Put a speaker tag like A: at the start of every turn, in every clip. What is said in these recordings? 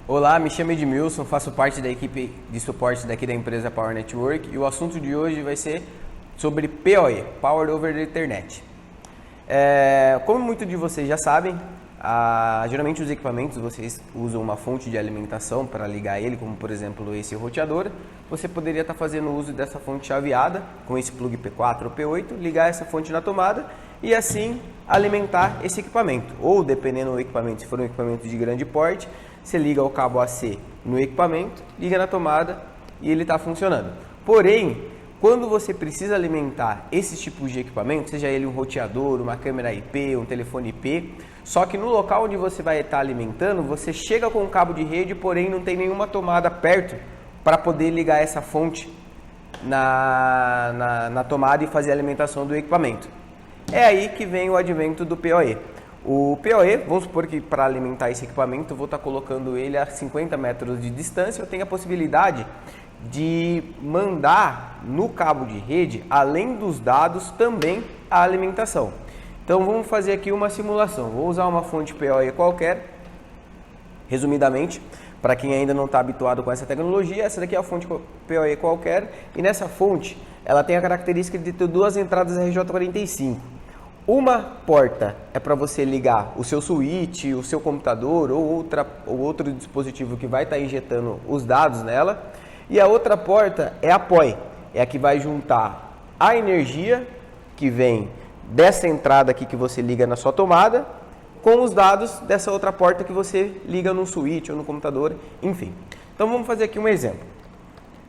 A: Olá, me chamo Edmilson, faço parte da equipe de suporte daqui da empresa Power Network e o assunto de hoje vai ser sobre PoE, Power over Ethernet. Como muitos de vocês já sabem, geralmente os equipamentos vocês usam uma fonte de alimentação para ligar ele, como por exemplo esse roteador. Você poderia estar fazendo uso dessa fonte chaveada com esse plug P4 ou P8, ligar essa fonte na tomada e assim alimentar esse equipamento. Ou dependendo do equipamento, se for um equipamento de grande porte, você liga o cabo AC no equipamento, liga na tomada e ele está funcionando. Porém, quando você precisa alimentar esses tipos de equipamento, seja ele um roteador, uma câmera IP, um telefone IP, só que no local onde você vai estar alimentando, você chega com um cabo de rede, porém não tem nenhuma tomada perto para poder ligar essa fonte na tomada e fazer a alimentação do equipamento. É aí que vem o advento do PoE. O PoE, vamos supor que para alimentar esse equipamento eu vou estar colocando ele a 50 metros de distância, eu tenho a possibilidade de mandar no cabo de rede, além dos dados, também a alimentação. Então vamos fazer aqui uma simulação. Vou usar uma fonte PoE qualquer, resumidamente, para quem ainda não está habituado com essa tecnologia, essa daqui é a fonte PoE qualquer, e nessa fonte ela tem a característica de ter duas entradas RJ45. Uma porta é para você ligar o seu switch, o seu computador ou outro dispositivo que vai estar injetando os dados nela. E a outra porta é a PoE, é a que vai juntar a energia que vem dessa entrada aqui que você liga na sua tomada com os dados dessa outra porta que você liga no switch ou no computador, enfim. Então vamos fazer aqui um exemplo.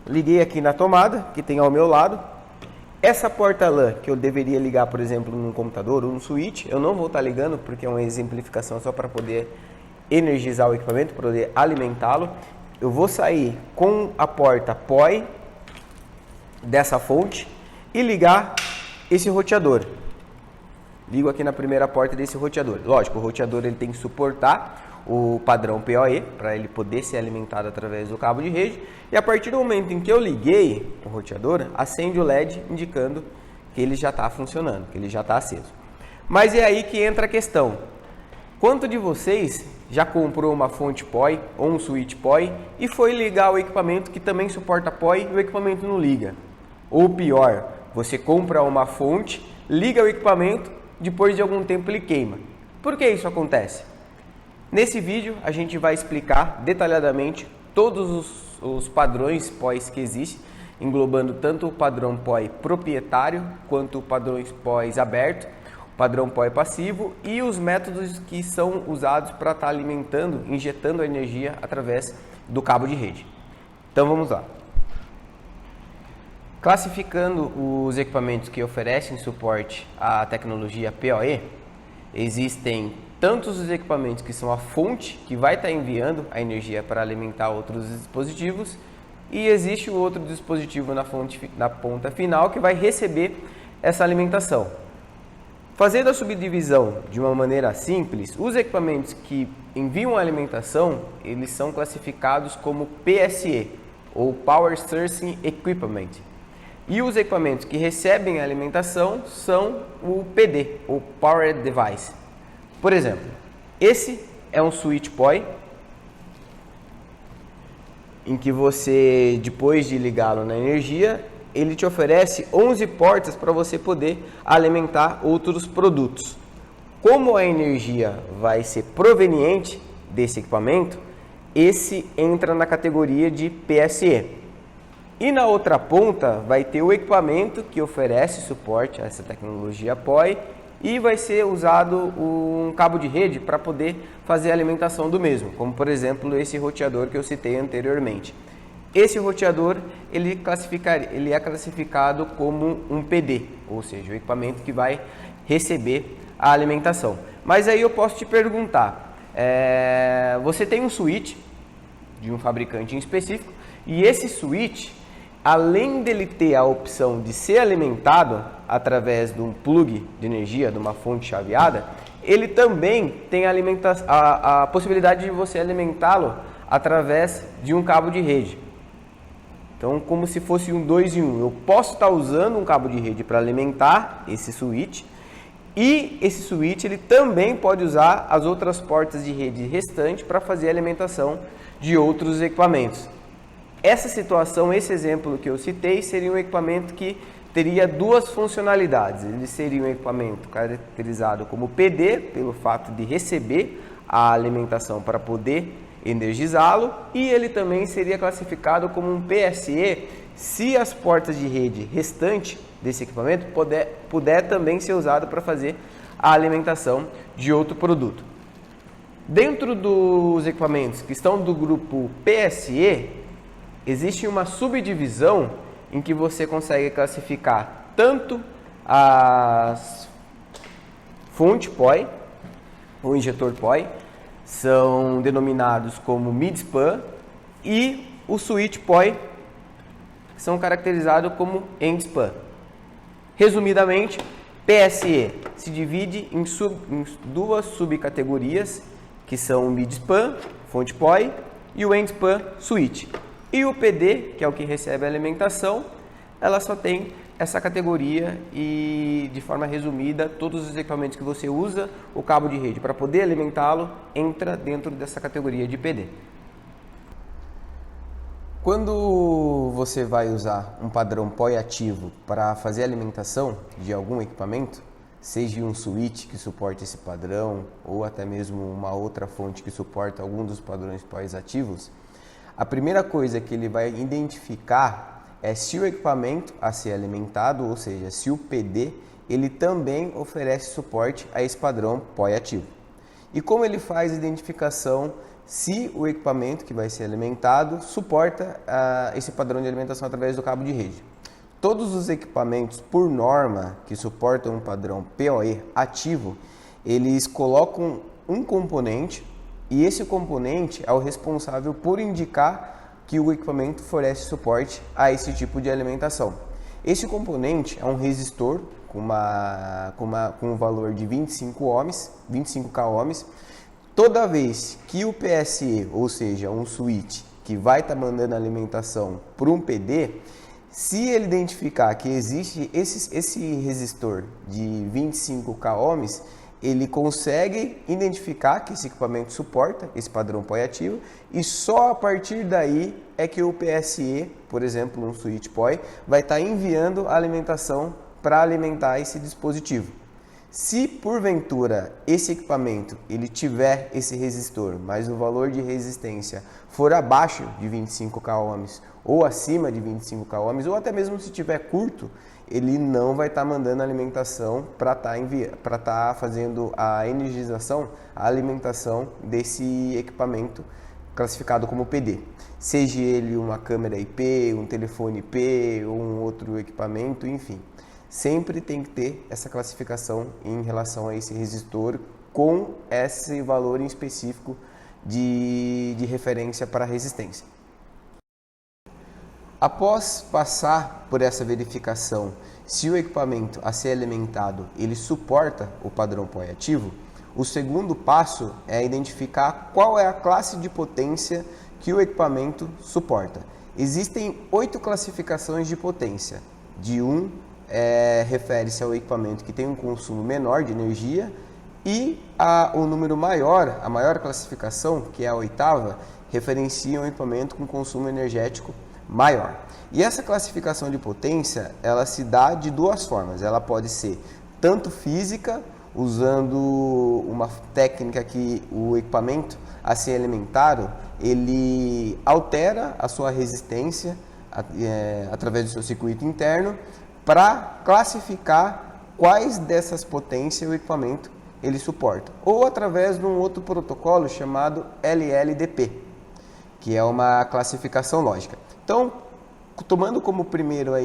A: Liguei aqui na tomada que tem ao meu lado. Essa porta LAN que eu deveria ligar, por exemplo, num computador ou no switch, eu não vou estar ligando porque é uma exemplificação só para poder energizar o equipamento, para poder alimentá-lo. Eu vou sair com a porta PoE dessa fonte e ligar esse roteador. Ligo aqui na primeira porta desse roteador. Lógico, o roteador ele tem que suportar o padrão PoE para ele poder ser alimentado através do cabo de rede. E a partir do momento em que eu liguei o roteador, acende o LED indicando que ele já está funcionando, que ele já está aceso. Mas é aí que entra a questão. Quanto de vocês já comprou uma fonte PoE ou um switch PoE e foi ligar o equipamento que também suporta PoE e o equipamento não liga? Ou pior, você compra uma fonte, liga o equipamento, depois de algum tempo ele queima. Por que isso acontece? Nesse vídeo a gente vai explicar detalhadamente todos os padrões PoEs que existem, englobando tanto o padrão PoE proprietário quanto o padrão PoE aberto, o padrão PoE passivo e os métodos que são usados para estar alimentando, injetando a energia através do cabo de rede. Então vamos lá. Classificando os equipamentos que oferecem suporte à tecnologia PoE, existem tantos os equipamentos que são a fonte que vai estar enviando a energia para alimentar outros dispositivos e existe o outro dispositivo na ponta final que vai receber essa alimentação. Fazendo a subdivisão de uma maneira simples, os equipamentos que enviam a alimentação, eles são classificados como PSE, ou Power Sourcing Equipment. E os equipamentos que recebem a alimentação são o PD, ou Power Device. Por exemplo, esse é um switch PoE, em que você, depois de ligá-lo na energia, ele te oferece 11 portas para você poder alimentar outros produtos. Como a energia vai ser proveniente desse equipamento, esse entra na categoria de PSE. E na outra ponta vai ter o equipamento que oferece suporte a essa tecnologia PoE e vai ser usado um cabo de rede para poder fazer a alimentação do mesmo, como por exemplo esse roteador que eu citei anteriormente. Esse roteador ele é classificado como um PD, ou seja, o equipamento que vai receber a alimentação. Mas aí eu posso te perguntar, você tem um switch de um fabricante em específico e esse switch, além dele ter a opção de ser alimentado através de um plug de energia, de uma fonte chaveada, ele também tem a possibilidade de você alimentá-lo através de um cabo de rede. Então, como se fosse um 2 em 1. Eu posso estar usando um cabo de rede para alimentar esse switch E esse switch ele também pode usar as outras portas de rede restantes para fazer a alimentação de outros equipamentos. Essa situação, esse exemplo que eu citei, seria um equipamento que teria duas funcionalidades. Ele seria um equipamento caracterizado como PD, pelo fato de receber a alimentação para poder energizá-lo, e ele também seria classificado como um PSE se as portas de rede restante desse equipamento puder também ser usado para fazer a alimentação de outro produto. Dentro dos equipamentos que estão do grupo PSE, existe uma subdivisão em que você consegue classificar tanto as fonte POI, ou injetor POI, são denominados como mid-span, e o switch POI, são caracterizados como end-span. Resumidamente, PSE se divide em duas subcategorias, que são o mid-span, fonte POI, e o end-span, switch. E o PD, que é o que recebe a alimentação, ela só tem essa categoria e, de forma resumida, todos os equipamentos que você usa, o cabo de rede para poder alimentá-lo, entra dentro dessa categoria de PD. Quando você vai usar um padrão POI ativo para fazer a alimentação de algum equipamento, seja um switch que suporte esse padrão ou até mesmo uma outra fonte que suporta algum dos padrões POI ativos, a primeira coisa que ele vai identificar é se o equipamento a ser alimentado, ou seja, se o PD, ele também oferece suporte a esse padrão POI ativo. E como ele faz a identificação se o equipamento que vai ser alimentado suporta esse padrão de alimentação através do cabo de rede. Todos os equipamentos, por norma, que suportam um padrão POE ativo, eles colocam um componente e esse componente é o responsável por indicar que o equipamento fornece suporte a esse tipo de alimentação. Esse componente é um resistor com um valor de 25 ohms, 25k ohms. Toda vez que o PSE, ou seja, um switch que vai estar mandando alimentação para um PD, se ele identificar que existe esse resistor de 25k ohms, ele consegue identificar que esse equipamento suporta esse padrão POI ativo e só a partir daí é que o PSE, por exemplo, um switch POI, vai estar enviando a alimentação para alimentar esse dispositivo. Se porventura esse equipamento ele tiver esse resistor, mas o valor de resistência for abaixo de 25k ohms ou acima de 25k ohms, ou até mesmo se tiver curto, ele não vai estar mandando alimentação para estar fazendo a energização, a alimentação desse equipamento classificado como PD. Seja ele uma câmera IP, um telefone IP ou um outro equipamento, enfim. Sempre tem que ter essa classificação em relação a esse resistor com esse valor em específico de referência para a resistência. Após passar por essa verificação, se o equipamento a ser alimentado ele suporta o padrão POI ativo, o segundo passo é identificar qual é a classe de potência que o equipamento suporta. Existem 8 classificações de potência. De 1 refere-se ao equipamento que tem um consumo menor de energia e o número maior, a maior classificação, que é a 8ª, referencia um equipamento com consumo energético maior. E essa classificação de potência, ela se dá de duas formas. Ela pode ser tanto física, usando uma técnica que o equipamento a ser alimentado, ele altera a sua resistência através do seu circuito interno para classificar quais dessas potências o equipamento ele suporta. Ou através de um outro protocolo chamado LLDP, que é uma classificação lógica. Então, tomando como primeiro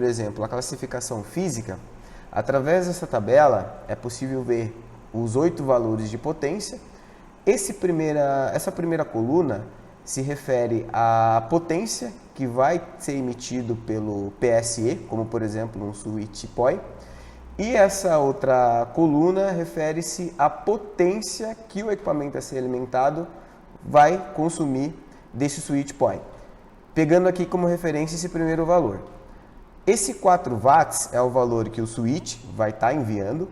A: exemplo a classificação física, através dessa tabela é possível ver os 8 valores de potência. Essa primeira coluna se refere à potência que vai ser emitido pelo PSE, como por exemplo um switch POI, e essa outra coluna refere-se à potência que o equipamento a ser alimentado vai consumir desse switch POI. Pegando aqui como referência esse primeiro valor. Esse 4 watts é o valor que o switch vai estar enviando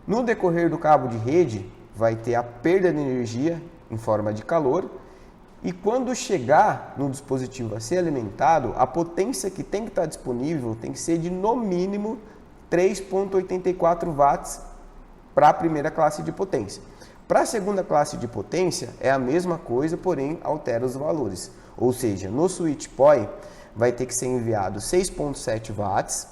A: No decorrer do cabo de rede, vai ter a perda de energia em forma de calor, e quando chegar no dispositivo a ser alimentado, a potência que tem que estar disponível tem que ser de no mínimo 3,84 watts para a primeira classe de potência. Para a segunda classe de potência é a mesma coisa, porém altera os valores. Ou seja, no switch point vai ter que ser enviado 6,7 watts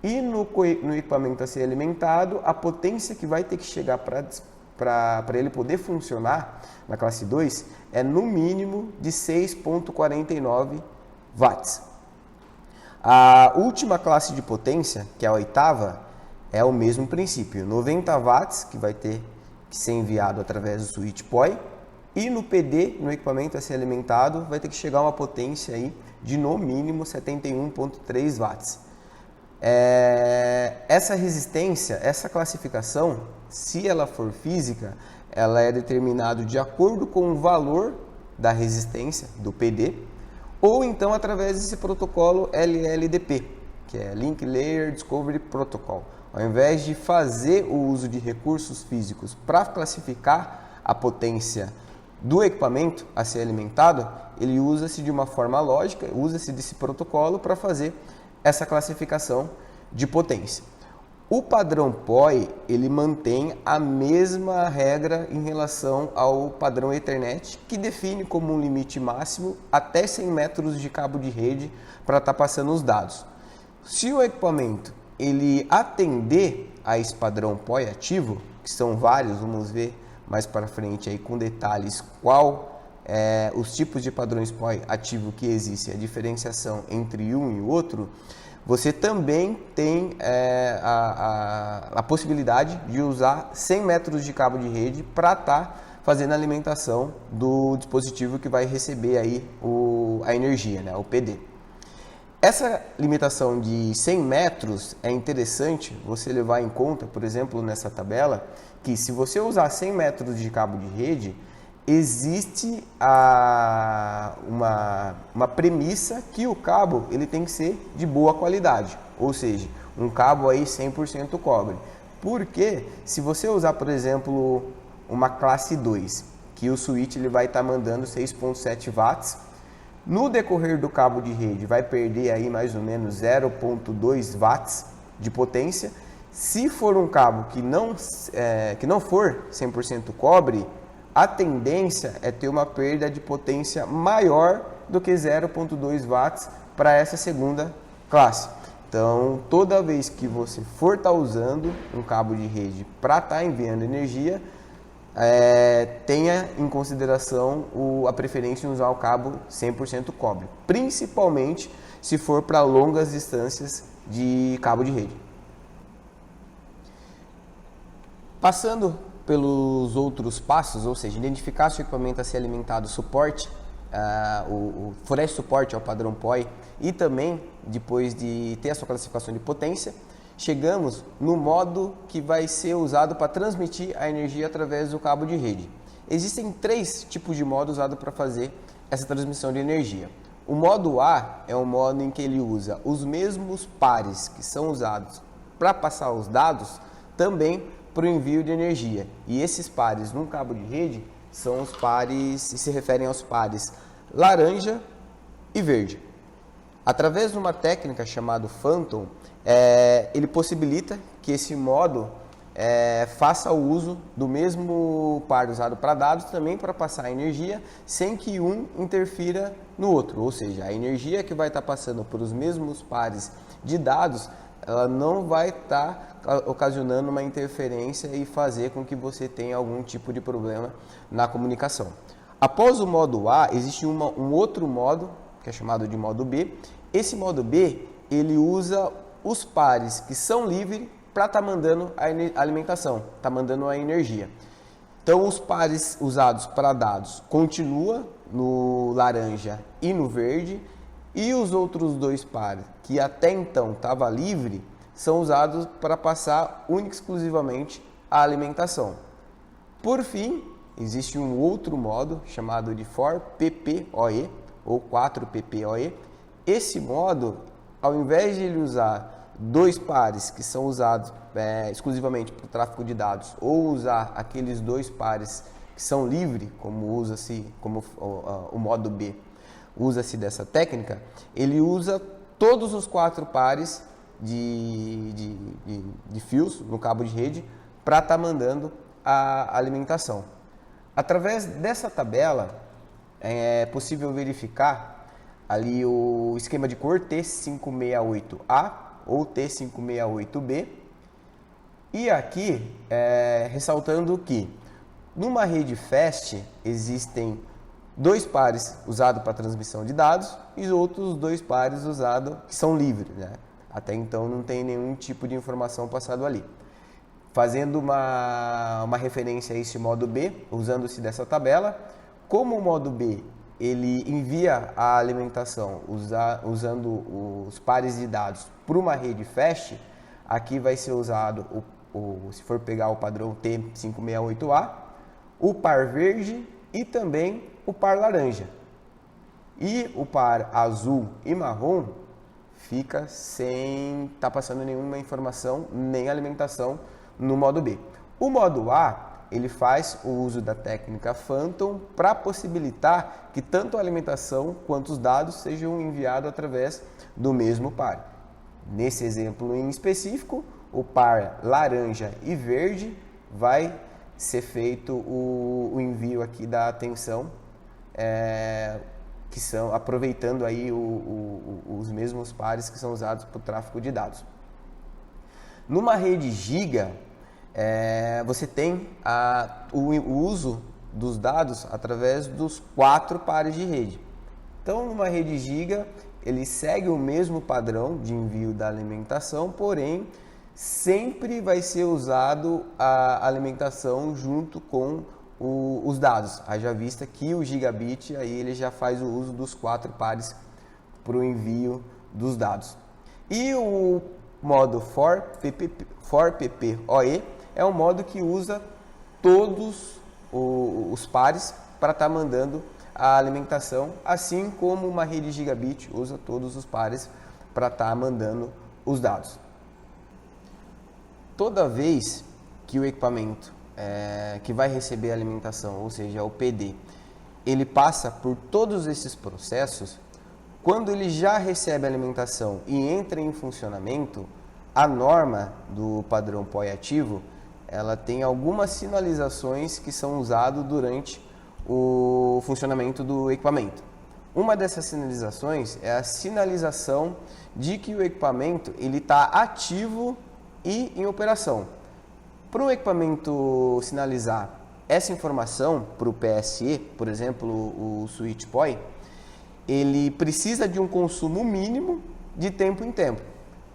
A: e no equipamento a ser alimentado, a potência que vai ter que chegar para ele poder funcionar na classe 2 é no mínimo de 6,49 watts. A última classe de potência, que é a oitava, é o mesmo princípio, 90 watts que vai ter que ser enviado através do switch point, e no PD, no equipamento a ser alimentado, vai ter que chegar a uma potência aí de no mínimo 71,3 watts. Essa resistência, essa classificação, se ela for física, ela é determinada de acordo com o valor da resistência, do PD, ou então através desse protocolo LLDP, que é Link Layer Discovery Protocol. Ao invés de fazer o uso de recursos físicos para classificar a potência do equipamento a ser alimentado, ele usa-se de uma forma lógica, usa-se desse protocolo para fazer essa classificação de potência. O padrão POI, ele mantém a mesma regra em relação ao padrão Ethernet, que define como um limite máximo até 100 metros de cabo de rede para estar passando os dados. Se o equipamento ele atender a esse padrão POI ativo, que são vários, vamos ver mais para frente aí com detalhes qual os tipos de padrões POI ativo que existem, a diferenciação entre um e o outro, você também tem a possibilidade de usar 100 metros de cabo de rede para estar fazendo a alimentação do dispositivo que vai receber aí a energia, né, o PD. Essa limitação de 100 metros é interessante você levar em conta, por exemplo, nessa tabela, que se você usar 100 metros de cabo de rede, existe uma premissa que o cabo ele tem que ser de boa qualidade, ou seja, um cabo aí 100% cobre. Porque se você usar, por exemplo, uma classe 2, que o switch ele vai estar mandando 6,7 watts, no decorrer do cabo de rede vai perder aí mais ou menos 0,2 watts de potência. Se for um cabo que não for 100% cobre, a tendência é ter uma perda de potência maior do que 0,2 watts para essa segunda classe. Então, toda vez que você for estar usando um cabo de rede para estar enviando energia, tenha em consideração a preferência em usar o cabo 100% cobre, principalmente se for para longas distâncias de cabo de rede. Passando pelos outros passos, ou seja, identificar se o equipamento a ser alimentado suporte, fornece suporte ao padrão POI e também, depois de ter a sua classificação de potência, chegamos no modo que vai ser usado para transmitir a energia através do cabo de rede. Existem 3 tipos de modo usado para fazer essa transmissão de energia. O modo A é um modo em que ele usa os mesmos pares que são usados para passar os dados também para o envio de energia. E esses pares num cabo de rede são os pares, se referem aos pares laranja e verde. Através de uma técnica chamada Phantom, ele possibilita que esse modo faça o uso do mesmo par usado para dados também para passar a energia sem que um interfira no outro. Ou seja, a energia que vai estar passando por os mesmos pares de dados, ela não vai estar ocasionando uma interferência e fazer com que você tenha algum tipo de problema na comunicação. Após o modo A, existe um outro modo, que é chamado de modo B. Esse modo B, ele usa os pares que são livres para estar mandando a alimentação, está mandando a energia. Então, os pares usados para dados continua no laranja e no verde, e os outros 2 pares, que até então estava livre, são usados para passar única e exclusivamente a alimentação. Por fim, existe um outro modo chamado de 4PPoE ou 4PPoE. Esse modo, ao invés de ele usar 2 pares que são usados exclusivamente para o tráfego de dados ou usar aqueles 2 pares que são livres, como usa-se, como o modo B usa-se dessa técnica, ele usa todos os 4 pares de fios no cabo de rede para estar mandando a alimentação. Através dessa tabela é possível verificar ali o esquema de cor T568A ou T568B. E aqui, ressaltando que numa rede FAST existem 2 pares usados para transmissão de dados e outros 2 pares usados que são livres, né? Até então não tem nenhum tipo de informação passado ali. Fazendo uma referência a esse modo B, usando-se dessa tabela, como o modo B ele envia a alimentação usando os pares de dados para uma rede FAST, aqui vai ser usado, se for pegar o padrão T568A, o par verde e também o par laranja. E o par azul e marrom fica sem estar passando nenhuma informação nem alimentação no modo B. O modo A ele faz o uso da técnica Phantom para possibilitar que tanto a alimentação quanto os dados sejam enviados através do mesmo par. Nesse exemplo em específico, o par laranja e verde vai ser feito o envio aqui da atenção, que são aproveitando aí os mesmos pares que são usados para o tráfego de dados. Numa rede giga, você tem o uso dos dados através dos 4 pares de rede. Então, numa rede giga, ele segue o mesmo padrão de envio da alimentação, porém, sempre vai ser usado a alimentação junto com os dados. Haja vista que o gigabit aí ele já faz o uso dos 4 pares para o envio dos dados. E o modo ForPPoE é um modo que usa todos os pares para estar mandando a alimentação, assim como uma rede gigabit usa todos os pares para estar mandando os dados. Toda vez que o equipamento que vai receber a alimentação, ou seja, o PD, ele passa por todos esses processos, quando ele já recebe a alimentação e entra em funcionamento, a norma do padrão POE ativo, ela tem algumas sinalizações que são usadas durante o funcionamento do equipamento. Uma dessas sinalizações é a sinalização de que o equipamento ele está ativo e em operação. Para o equipamento sinalizar essa informação para o PSE, por exemplo, o switch POE, ele precisa de um consumo mínimo de tempo em tempo.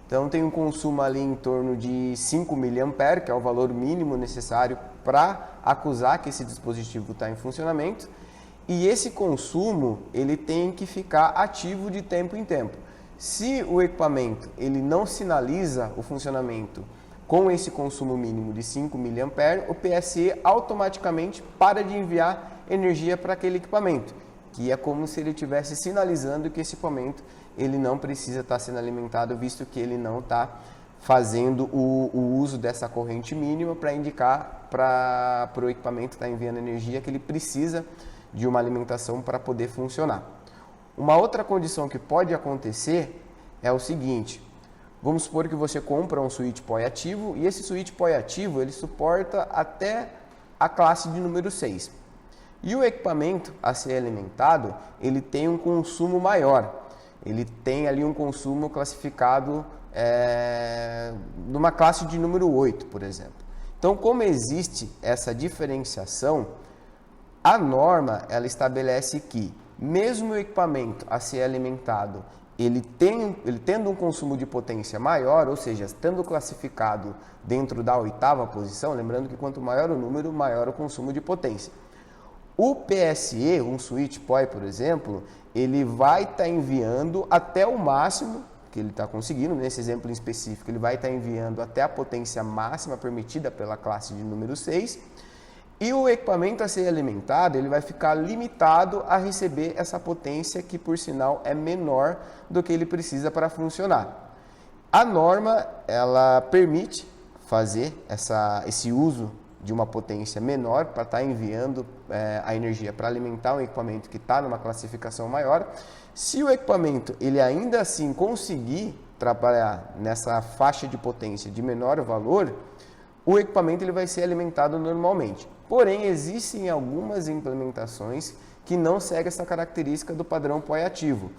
A: Então tem um consumo ali em torno de 5 mA, que é o valor mínimo necessário para acusar que esse dispositivo está em funcionamento. E esse consumo ele tem que ficar ativo de tempo em tempo. Se o equipamento ele não sinaliza o funcionamento com esse consumo mínimo de 5 mA, o PSE automaticamente para de enviar energia para aquele equipamento, que é como se ele estivesse sinalizando que esse equipamento ele não precisa estar sendo alimentado, visto que ele não está fazendo o uso dessa corrente mínima para indicar para o equipamento estar enviando energia que ele precisa de uma alimentação para poder funcionar. Uma outra condição que pode acontecer é o seguinte: vamos supor que você compra um switch POE ativo e esse switch POE ativo ele suporta até a classe de número 6. E o equipamento a ser alimentado, ele tem um consumo maior. Ele tem ali um consumo classificado numa classe de número 8, por exemplo. Então, como existe essa diferenciação, a norma ela estabelece que, mesmo o equipamento a ser alimentado, ele tendo um consumo de potência maior, ou seja, estando classificado dentro da 8ª posição, lembrando que quanto maior o número, maior o consumo de potência. O PSE, um switch POE, por exemplo, ele vai estar enviando até o máximo que ele está conseguindo. Nesse exemplo em específico, ele vai estar enviando até a potência máxima permitida pela classe de número 6. E o equipamento a ser alimentado, ele vai ficar limitado a receber essa potência que, por sinal, é menor do que ele precisa para funcionar. A norma, ela permite fazer esse uso de uma potência menor para estar enviando a energia para alimentar um equipamento que está numa classificação maior. Se o equipamento ele ainda assim conseguir trabalhar nessa faixa de potência de menor valor, o equipamento ele vai ser alimentado normalmente. Porém, existem algumas implementações que não seguem essa característica do padrão POI ativo.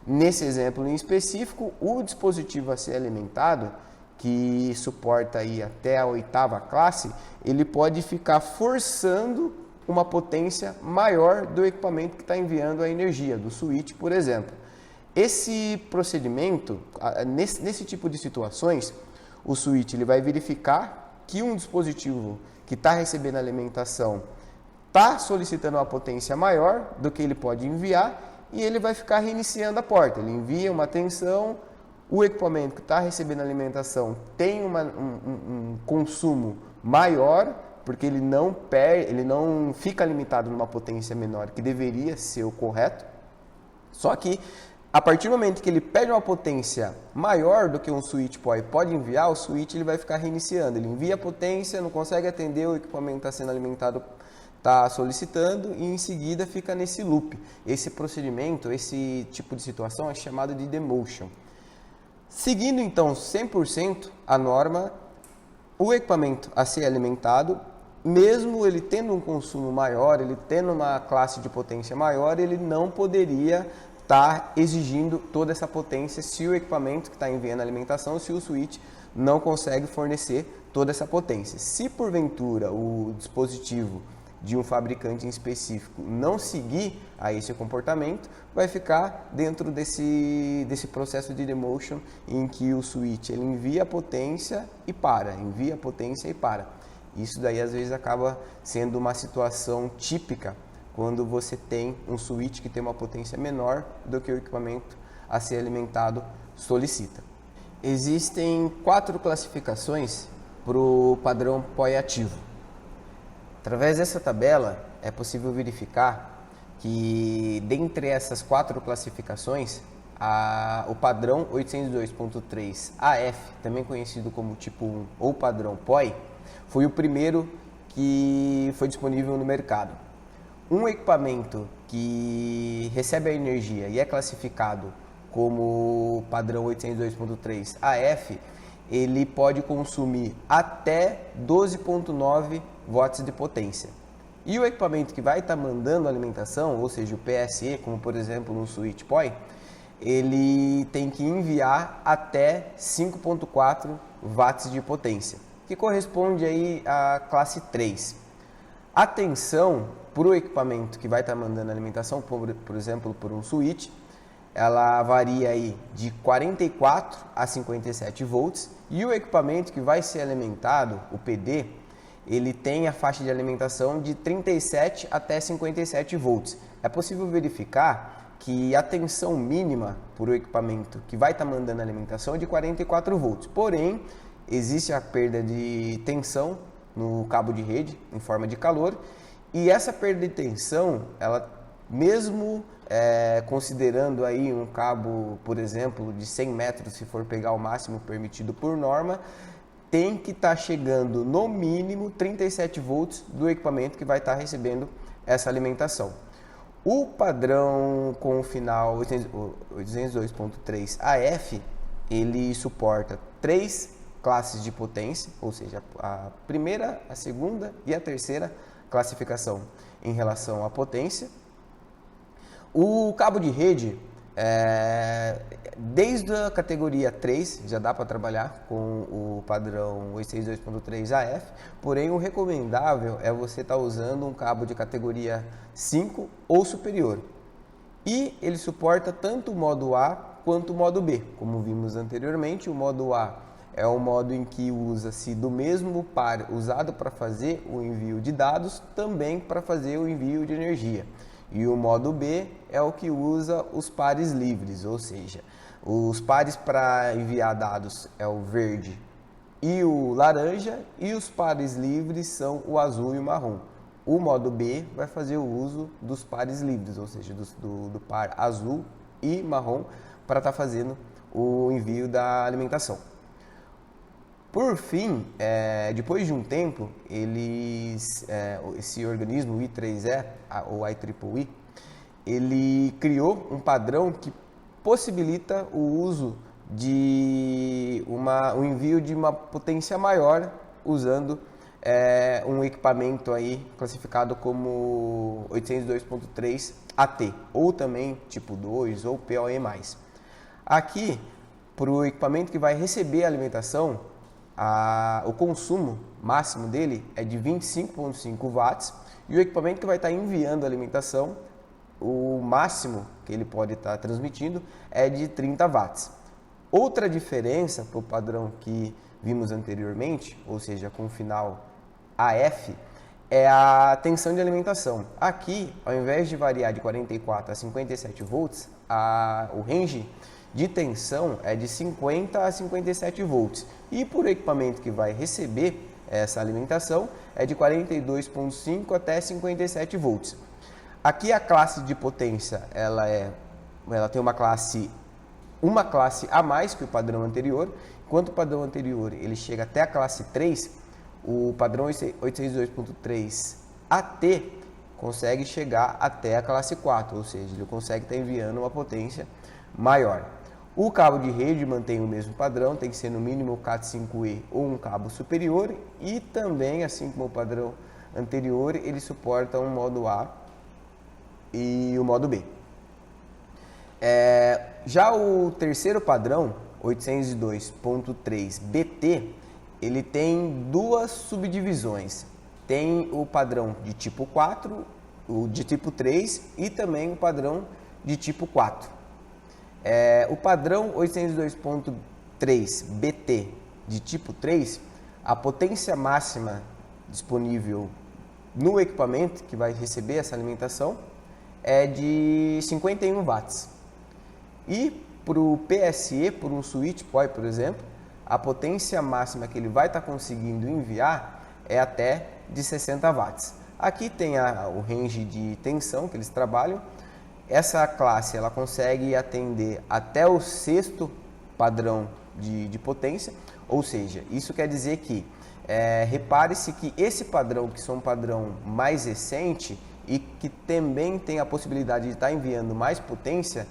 A: Nesse exemplo em específico, o dispositivo a ser alimentado, que suporta aí até a 8ª classe, ele pode ficar forçando uma potência maior do equipamento que está enviando a energia, do switch, por exemplo. Esse procedimento, nesse tipo de situações, o switch ele vai verificar que um dispositivo que está recebendo alimentação está solicitando uma potência maior do que ele pode enviar e ele vai ficar reiniciando a porta. Ele envia uma tensão, o equipamento que está recebendo alimentação tem um consumo maior, porque ele não fica limitado numa potência menor, que deveria ser o correto. Só que, a partir do momento que ele pede uma potência maior do que um switch pode enviar, o switch ele vai ficar reiniciando. Ele envia a potência, não consegue atender, o equipamento está sendo alimentado, está solicitando e em seguida fica nesse loop. Esse procedimento, esse tipo de situação é chamado de demotion. Seguindo então 100% a norma, o equipamento a ser alimentado, mesmo ele tendo um consumo maior, ele tendo uma classe de potência maior, ele não poderia estar exigindo toda essa potência se o equipamento que está enviando a alimentação, se o switch não consegue fornecer toda essa potência. Se porventura o dispositivo de um fabricante em específico não seguir a esse comportamento, vai ficar dentro desse processo de demotion em que o switch ele envia a potência e para, envia a potência e para. Isso daí às vezes acaba sendo uma situação típica quando você tem um switch que tem uma potência menor do que o equipamento a ser alimentado solicita. Existem 4 classificações para o padrão POI ativo. Através dessa tabela é possível verificar que dentre essas 4 classificações, o padrão 802.3 AF, também conhecido como tipo 1 ou padrão POI, foi o primeiro que foi disponível no mercado. Um equipamento que recebe a energia e é classificado como padrão 802.3 AF, ele pode consumir até 12.9 watts de potência. E o equipamento que vai estar mandando alimentação, ou seja, o PSE, como por exemplo no switch POI, ele tem que enviar até 5.4 watts de potência, que corresponde aí à classe 3. A tensão para o equipamento que vai estar mandando alimentação, por exemplo, por um switch, ela varia aí de 44 a 57 volts, e o equipamento que vai ser alimentado, o PD, ele tem a faixa de alimentação de 37 até 57 volts. É possível verificar que a tensão mínima por o equipamento que vai estar mandando alimentação é de 44 volts. Porém, existe a perda de tensão no cabo de rede em forma de calor, e essa perda de tensão, ela mesmo considerando aí um cabo, por exemplo, de 100 metros, se for pegar o máximo permitido por norma, tem que estar chegando no mínimo 37 volts do equipamento que vai estar recebendo essa alimentação. O padrão com o final 802.3 AF, ele suporta 3 classes de potência, ou seja, a primeira, a segunda e a terceira classificação em relação à potência. O cabo de rede, desde a categoria 3, já dá para trabalhar com o padrão 862.3 AF, porém o recomendável é você estar usando um cabo de categoria 5 ou superior. E ele suporta tanto o modo A quanto o modo B. Como vimos anteriormente, o modo A é o modo em que usa-se do mesmo par usado para fazer o envio de dados, também para fazer o envio de energia. E o modo B é o que usa os pares livres, ou seja, os pares para enviar dados é o verde e o laranja, e os pares livres são o azul e o marrom. O modo B vai fazer o uso dos pares livres, ou seja, do par azul e marrom, para estar fazendo o envio da alimentação. Por fim, depois de um tempo, esse organismo, o I3E, ou IEEE, ele criou um padrão que possibilita o uso de o envio de uma potência maior usando um equipamento aí classificado como 802.3 AT, ou também tipo 2 ou PoE+. Aqui, para o equipamento que vai receber a alimentação, o consumo máximo dele é de 25,5 watts, e o equipamento que vai estar enviando a alimentação, o máximo que ele pode estar transmitindo é de 30 watts. Outra diferença para o padrão que vimos anteriormente, ou seja, com o final AF, é a tensão de alimentação. Aqui, ao invés de variar de 44 a 57 volts, o range de tensão é de 50 a 57 volts. E por equipamento que vai receber essa alimentação é de 42,5 até 57 volts. Aqui a classe de potência ela tem uma classe a mais que o padrão anterior. Enquanto o padrão anterior ele chega até a classe 3, o padrão 802.3 AT consegue chegar até a classe 4, ou seja, ele consegue estar enviando uma potência maior. O cabo de rede mantém o mesmo padrão, tem que ser no mínimo Cat5e ou um cabo superior, e também, assim como o padrão anterior, ele suporta um modo A e o modo B. Já o terceiro padrão, 802.3 BT, ele tem duas subdivisões. Tem o padrão de tipo 4, o de tipo 3 e também o padrão de tipo 4. O padrão 802.3 BT de tipo 3, a potência máxima disponível no equipamento que vai receber essa alimentação é de 51 watts. E para o PSE, por um switch PoE, por exemplo, a potência máxima que ele vai estar conseguindo enviar é até de 60 watts. Aqui tem o range de tensão que eles trabalham. Essa classe ela consegue atender até o sexto padrão de potência, ou seja, isso quer dizer que repare-se que esse padrão, que é um padrão mais recente e que também tem a possibilidade de estar enviando mais potência,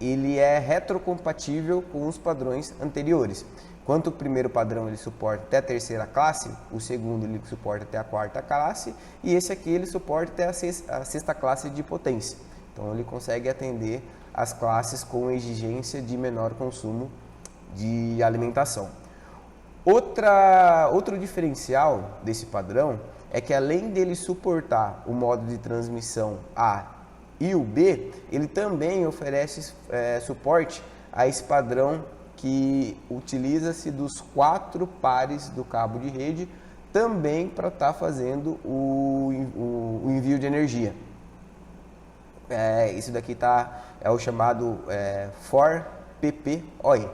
A: ele é retrocompatível com os padrões anteriores. Enquanto o primeiro padrão ele suporta até a terceira classe, o segundo ele suporta até a quarta classe, e esse aqui ele suporta até a sexta classe de potência. Então ele consegue atender as classes com exigência de menor consumo de alimentação. Outro diferencial desse padrão é que, além dele suportar o modo de transmissão A e o B, ele também oferece suporte a esse padrão que utiliza-se dos 4 pares do cabo de rede, também para estar fazendo o envio de energia. Isso daqui é o chamado FOR-PPoE.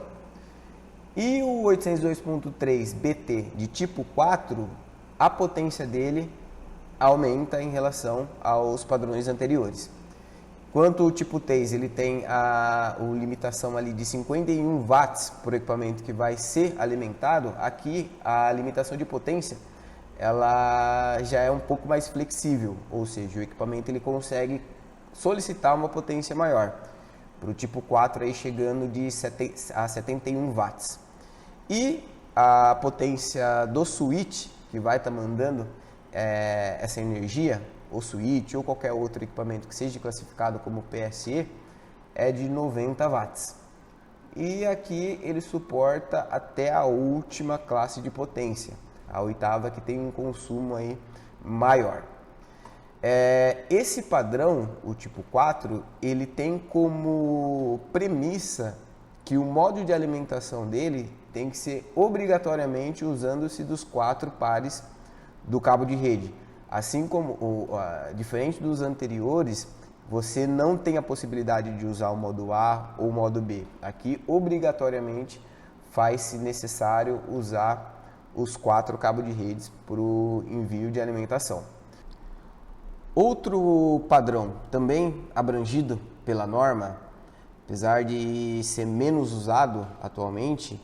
A: E o 802.3 BT de tipo 4, a potência dele aumenta em relação aos padrões anteriores. Enquanto o tipo 3 ele tem a limitação ali de 51 watts por equipamento que vai ser alimentado, aqui a limitação de potência ela já é um pouco mais flexível, ou seja, o equipamento ele consegue solicitar uma potência maior, para o tipo 4 aí chegando a 71 watts. E a potência do switch que vai estar mandando essa energia, o switch ou qualquer outro equipamento que seja classificado como PSE, é de 90 watts. E aqui ele suporta até a última classe de potência, a oitava, que tem um consumo aí maior. Esse padrão, o tipo 4, ele tem como premissa que o modo de alimentação dele tem que ser obrigatoriamente usando-se dos 4 pares do cabo de rede. Assim como, diferente dos anteriores, você não tem a possibilidade de usar o modo A ou o modo B. Aqui, obrigatoriamente, faz-se necessário usar os 4 cabos de redes para o envio de alimentação. Outro padrão também abrangido pela norma, apesar de ser menos usado atualmente,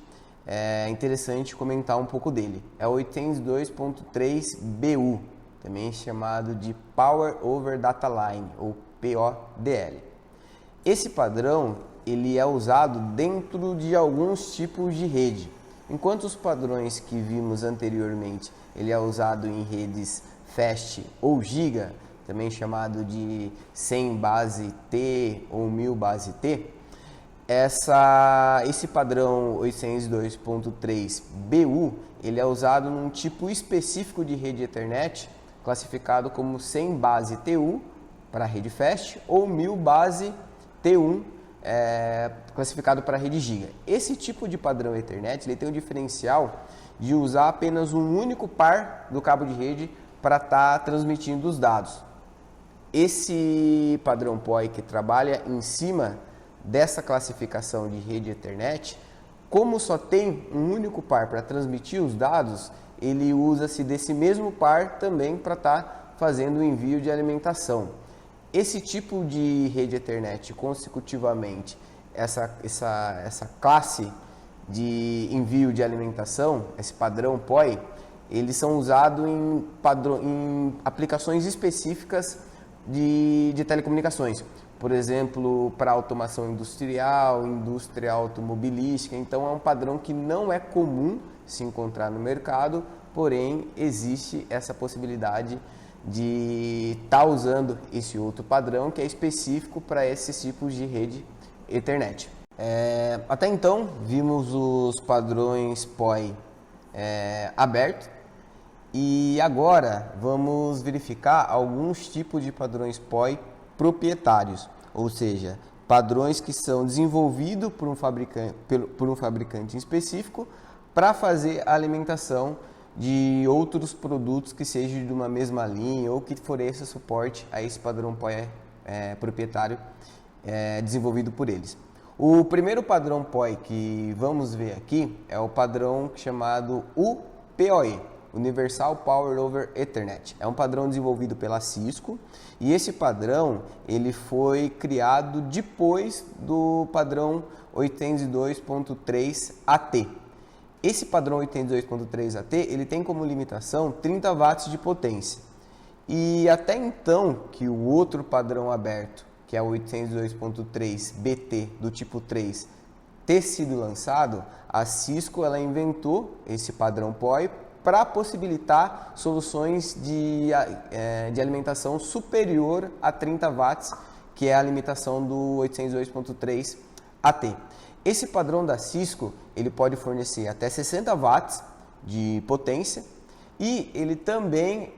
A: é interessante comentar um pouco dele. É o 802.3BU, também chamado de Power over Data Line, ou PODL. Esse padrão ele é usado dentro de alguns tipos de rede. Enquanto os padrões que vimos anteriormente, ele é usado em redes Fast ou Giga, também chamado de 100 base T ou 1000 base T, esse padrão 802.3BU ele é usado num tipo específico de rede Ethernet, classificado como 100 base TU para rede Fast ou 1000 base T1, classificado para rede Giga. Esse tipo de padrão Ethernet ele tem o diferencial de usar apenas um único par do cabo de rede para estar transmitindo os dados. Esse padrão POI que trabalha em cima dessa classificação de rede Ethernet, como só tem um único par para transmitir os dados, ele usa-se desse mesmo par também para estar fazendo o envio de alimentação. Esse tipo de rede Ethernet consecutivamente, essa classe de envio de alimentação, esse padrão POI, eles são usados em aplicações específicas de telecomunicações. Por exemplo, para automação industrial, indústria automobilística. Então, é um padrão que não é comum se encontrar no mercado, porém, existe essa possibilidade de estar usando esse outro padrão que é específico para esses tipos de rede Ethernet. Até então, vimos os padrões POI aberto e agora vamos verificar alguns tipos de padrões POI proprietários, ou seja, padrões que são desenvolvidos por um fabricante específico para fazer a alimentação de outros produtos que sejam de uma mesma linha ou que forneça suporte a esse padrão POI proprietário desenvolvido por eles. O primeiro padrão POI que vamos ver aqui é o padrão chamado UPoE, Universal Power over Ethernet. É um padrão desenvolvido pela Cisco e esse padrão ele foi criado depois do padrão 802.3AT. Esse padrão 802.3AT ele tem como limitação 30 watts de potência. E até então que o outro padrão aberto, que é o 802.3BT do tipo 3, ter sido lançado, a Cisco ela inventou esse padrão POI para possibilitar soluções de alimentação superior a 30 watts, que é a limitação do 802.3AT. Esse padrão da Cisco ele pode fornecer até 60 watts de potência e ele também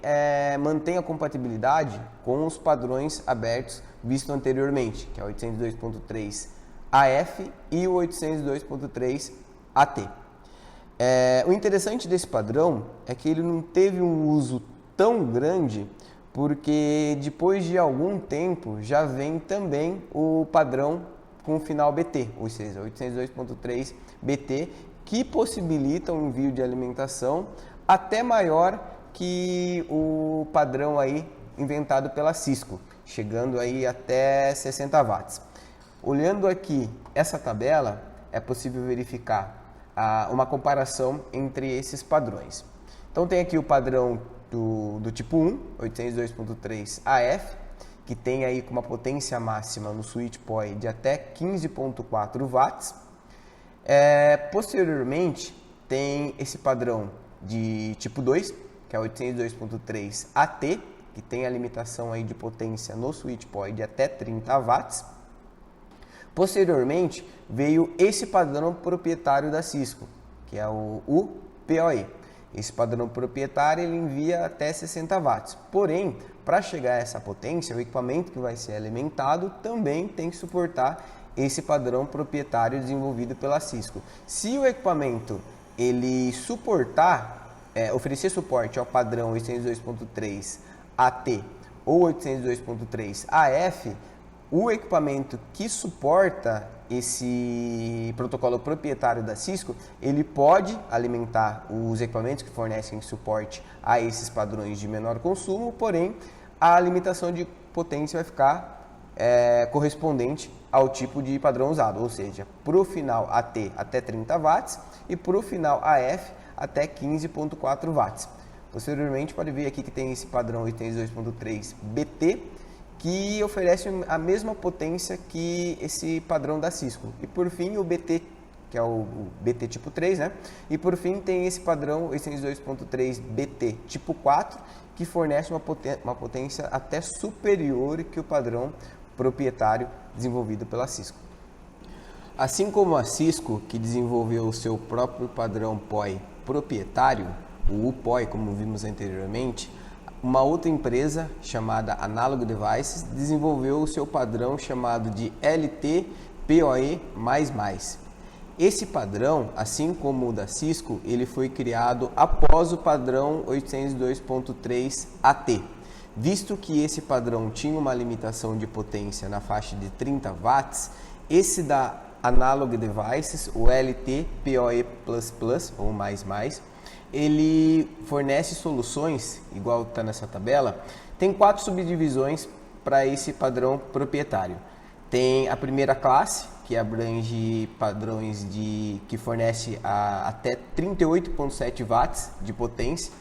A: mantém a compatibilidade com os padrões abertos vistos anteriormente, que é o 802.3AF e o 802.3AT. O interessante desse padrão é que ele não teve um uso tão grande, porque depois de algum tempo já vem também o padrão com o final BT, ou seja, 802.3BT, que possibilita um envio de alimentação até maior que o padrão aí inventado pela Cisco, chegando aí até 60 watts. Olhando aqui essa tabela, é possível verificar uma comparação entre esses padrões. Então tem aqui o padrão do tipo 1, 802.3AF, que tem aí com uma potência máxima no switch POI de até 15.4 watts. Posteriormente tem esse padrão de tipo 2, que é 802.3AT, que tem a limitação aí de potência no switch POI de até 30 watts. Posteriormente, veio esse padrão proprietário da Cisco, que é o UPoE. Esse padrão proprietário ele envia até 60 watts. Porém, para chegar a essa potência, o equipamento que vai ser alimentado também tem que suportar esse padrão proprietário desenvolvido pela Cisco. Se o equipamento ele oferecer suporte ao padrão 802.3AT ou 802.3AF, o equipamento que suporta esse protocolo proprietário da Cisco, ele pode alimentar os equipamentos que fornecem suporte a esses padrões de menor consumo, porém a limitação de potência vai ficar correspondente ao tipo de padrão usado, ou seja, para o final AT até 30 watts e para o final AF até 15.4 watts. Posteriormente, pode ver aqui que tem esse padrão 82.3 BT, que oferece a mesma potência que esse padrão da Cisco. E por fim, o BT, que é o BT tipo 3, né? E por fim, tem esse padrão 82.3 BT tipo 4, que fornece uma potência até superior que o padrão proprietário desenvolvido pela Cisco. Assim como a Cisco, que desenvolveu o seu próprio padrão POI proprietário, o UPOI, como vimos anteriormente, uma outra empresa chamada Analog Devices desenvolveu o seu padrão chamado de LT-PoE++. Esse padrão, assim como o da Cisco, ele foi criado após o padrão 802.3 AT, visto que esse padrão tinha uma limitação de potência na faixa de 30 watts, esse da Analog Devices, o LT-PoE++, ou mais, ele fornece soluções, igual está nessa tabela, tem 4 subdivisões para esse padrão proprietário. Tem a primeira classe, que abrange padrões que fornece até 38.7 watts de potência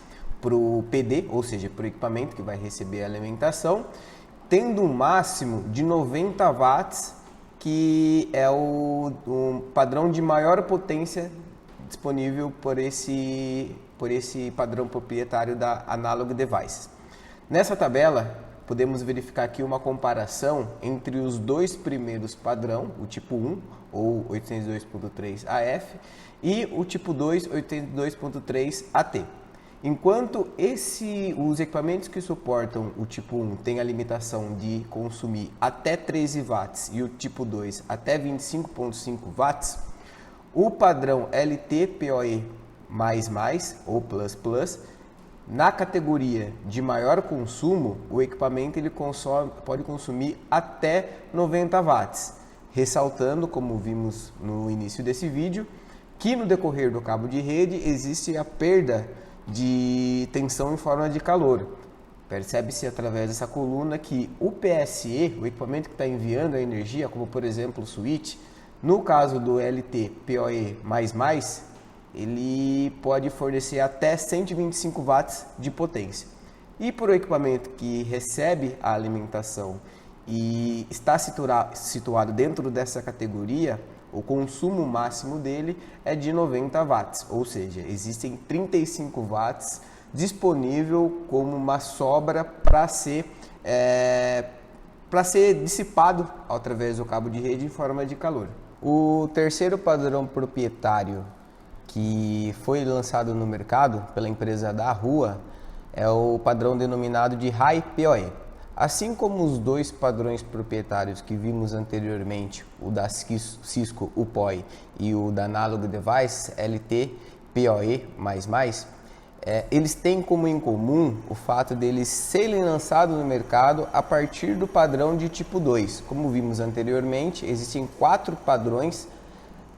A: para o PD, ou seja, para o equipamento que vai receber a alimentação, tendo um máximo de 90 watts, que é o padrão de maior potência disponível por esse padrão proprietário da Analog Devices. Nessa tabela, podemos verificar aqui uma comparação entre os dois primeiros padrão, o tipo 1, ou 802.3 AF, e o tipo 2, 802.3 AT. Enquanto os equipamentos que suportam o tipo 1 têm a limitação de consumir até 13 watts e o tipo 2 até 25.5 watts, o padrão LT-PoE++ ou ++, na categoria de maior consumo, o equipamento pode consumir até 90 watts, ressaltando, como vimos no início desse vídeo, que no decorrer do cabo de rede existe a perda de tensão em forma de calor. Percebe-se através dessa coluna que o PSE, o equipamento que está enviando a energia, como por exemplo o switch, no caso do LT-PoE++, ele pode fornecer até 125 watts de potência. E para o equipamento que recebe a alimentação e está situado dentro dessa categoria, o consumo máximo dele é de 90 watts, ou seja, existem 35 watts disponível como uma sobra para ser dissipado através do cabo de rede em forma de calor. O terceiro padrão proprietário que foi lançado no mercado pela empresa Dahua é o padrão denominado de High-PoE. Assim como os dois padrões proprietários que vimos anteriormente, o da Cisco UPOI e o da Analog Devices LT-PoE++, eles têm como em comum o fato deles serem lançados no mercado a partir do padrão de tipo 2. Como vimos anteriormente, existem 4 padrões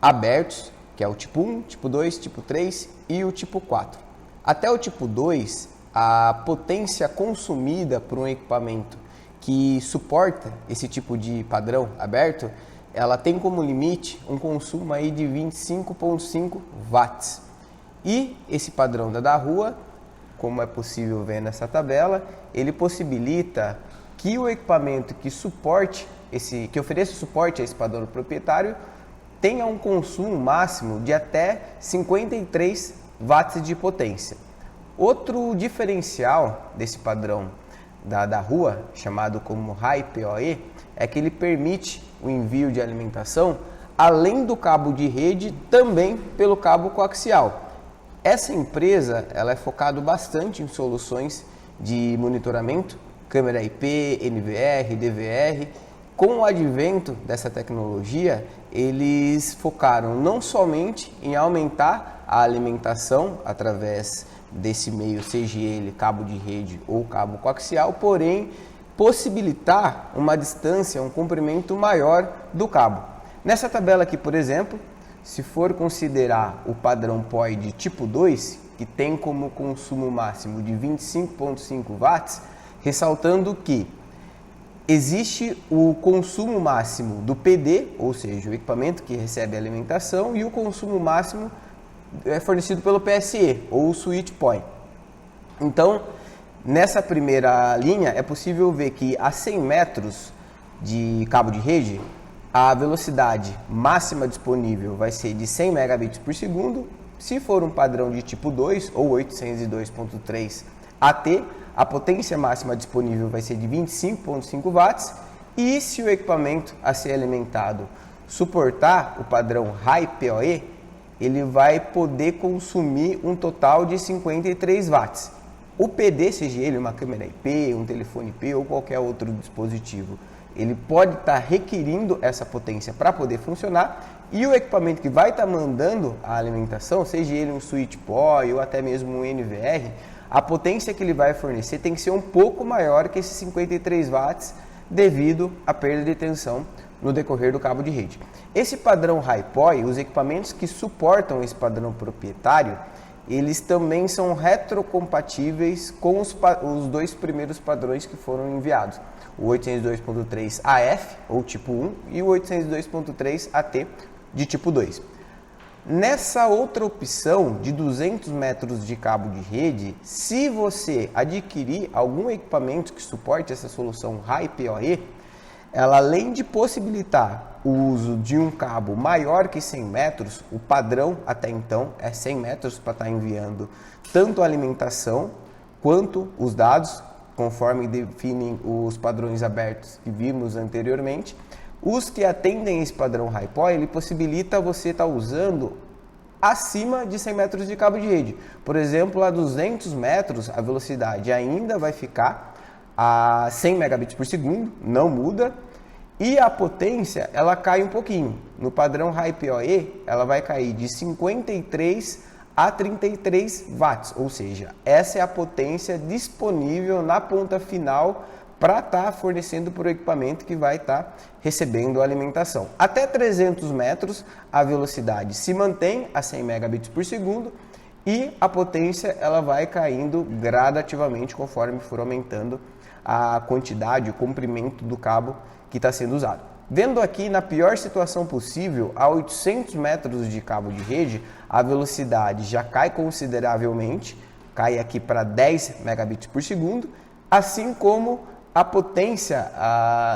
A: abertos, que é o tipo 1, tipo 2, tipo 3 e o tipo 4. Até o tipo 2, a potência consumida por um equipamento que suporta esse tipo de padrão aberto, ela tem como limite um consumo aí de 25.5 watts. E esse padrão da Dahua, como é possível ver nessa tabela, ele possibilita que o equipamento que ofereça suporte a esse padrão proprietário tenha um consumo máximo de até 53 watts de potência. Outro diferencial desse padrão da Dahua, chamado como High-PoE, é que ele permite o envio de alimentação além do cabo de rede, também pelo cabo coaxial. Essa empresa ela é focada bastante em soluções de monitoramento, câmera IP, NVR, DVR. Com o advento dessa tecnologia, eles focaram não somente em aumentar a alimentação através desse meio, seja ele cabo de rede ou cabo coaxial, porém possibilitar uma distância, um comprimento maior do cabo. Nessa tabela aqui, por exemplo, se for considerar o padrão PoE de tipo 2, que tem como consumo máximo de 25.5 watts, ressaltando que existe o consumo máximo do PD, ou seja, o equipamento que recebe a alimentação, e o consumo máximo é fornecido pelo PSE, ou Switch Point. Então, nessa primeira linha, é possível ver que a 100 metros de cabo de rede, a velocidade máxima disponível vai ser de 100 megabits por segundo. Se for um padrão de tipo 2 ou 802.3 AT, a potência máxima disponível vai ser de 25.5 watts. E se o equipamento a ser alimentado suportar o padrão High PoE, ele vai poder consumir um total de 53 watts. O PD, seja ele uma câmera IP, um telefone IP ou qualquer outro dispositivo, ele pode estar requerindo essa potência para poder funcionar, e o equipamento que vai estar mandando a alimentação, seja ele um Switch PoE ou até mesmo um NVR, a potência que ele vai fornecer tem que ser um pouco maior que esses 53 watts devido à perda de tensão no decorrer do cabo de rede. Esse padrão High PoE, os equipamentos que suportam esse padrão proprietário, eles também são retrocompatíveis com os dois primeiros padrões que foram enviados, o 802.3 AF, ou tipo 1, e o 802.3 AT, de tipo 2. Nessa outra opção de 200 metros de cabo de rede, se você adquirir algum equipamento que suporte essa solução High PoE, ela, além de possibilitar o uso de um cabo maior que 100 metros, o padrão até então é 100 metros para estar enviando tanto a alimentação quanto os dados, conforme definem os padrões abertos que vimos anteriormente. Os que atendem esse padrão High PoE, ele possibilita você estar usando acima de 100 metros de cabo de rede. Por exemplo, a 200 metros a velocidade ainda vai ficar a 100 megabits por segundo, não muda, e a potência ela cai um pouquinho. No padrão High PoE, ela vai cair de 53 a 33 watts, ou seja, essa é a potência disponível na ponta final para estar fornecendo para o equipamento que vai estar recebendo a alimentação. Até 300 metros a velocidade se mantém a 100 megabits por segundo e a potência ela vai caindo gradativamente conforme for aumentando a quantidade, o comprimento do cabo que está sendo usado. Vendo aqui na pior situação possível, a 800 metros de cabo de rede, a velocidade já cai consideravelmente, cai aqui para 10 megabits por segundo, assim como a potência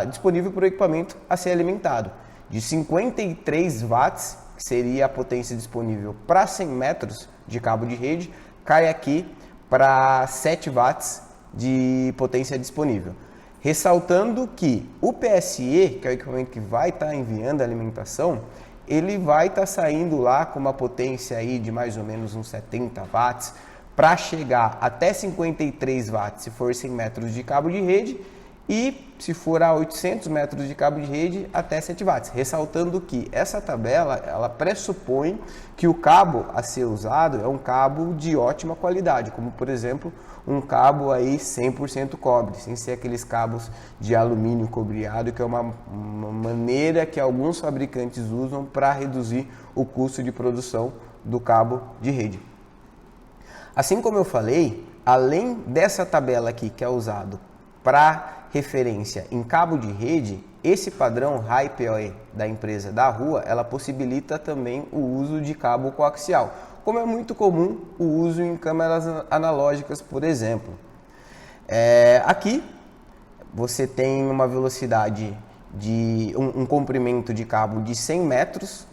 A: disponível para o equipamento a ser alimentado. De 53 watts, que seria a potência disponível para 100 metros de cabo de rede, cai aqui para 7 watts de potência disponível. Ressaltando que o PSE, que é o equipamento que vai estar enviando a alimentação, ele vai estar saindo lá com uma potência aí de mais ou menos uns 70 watts, para chegar até 53 watts se for 100 metros de cabo de rede, e se for a 800 metros de cabo de rede, até 7 watts. Ressaltando que essa tabela, ela pressupõe que o cabo a ser usado é um cabo de ótima qualidade, como por exemplo, um cabo aí 100% cobre, sem ser aqueles cabos de alumínio cobreado, que é uma maneira que alguns fabricantes usam para reduzir o custo de produção do cabo de rede. Assim como eu falei, além dessa tabela aqui que é usado para referência em cabo de rede, esse padrão High PoE da empresa da Rua, ela possibilita também o uso de cabo coaxial, como é muito comum o uso em câmeras analógicas, por exemplo. Aqui você tem uma velocidade de um comprimento de cabo de 100 metros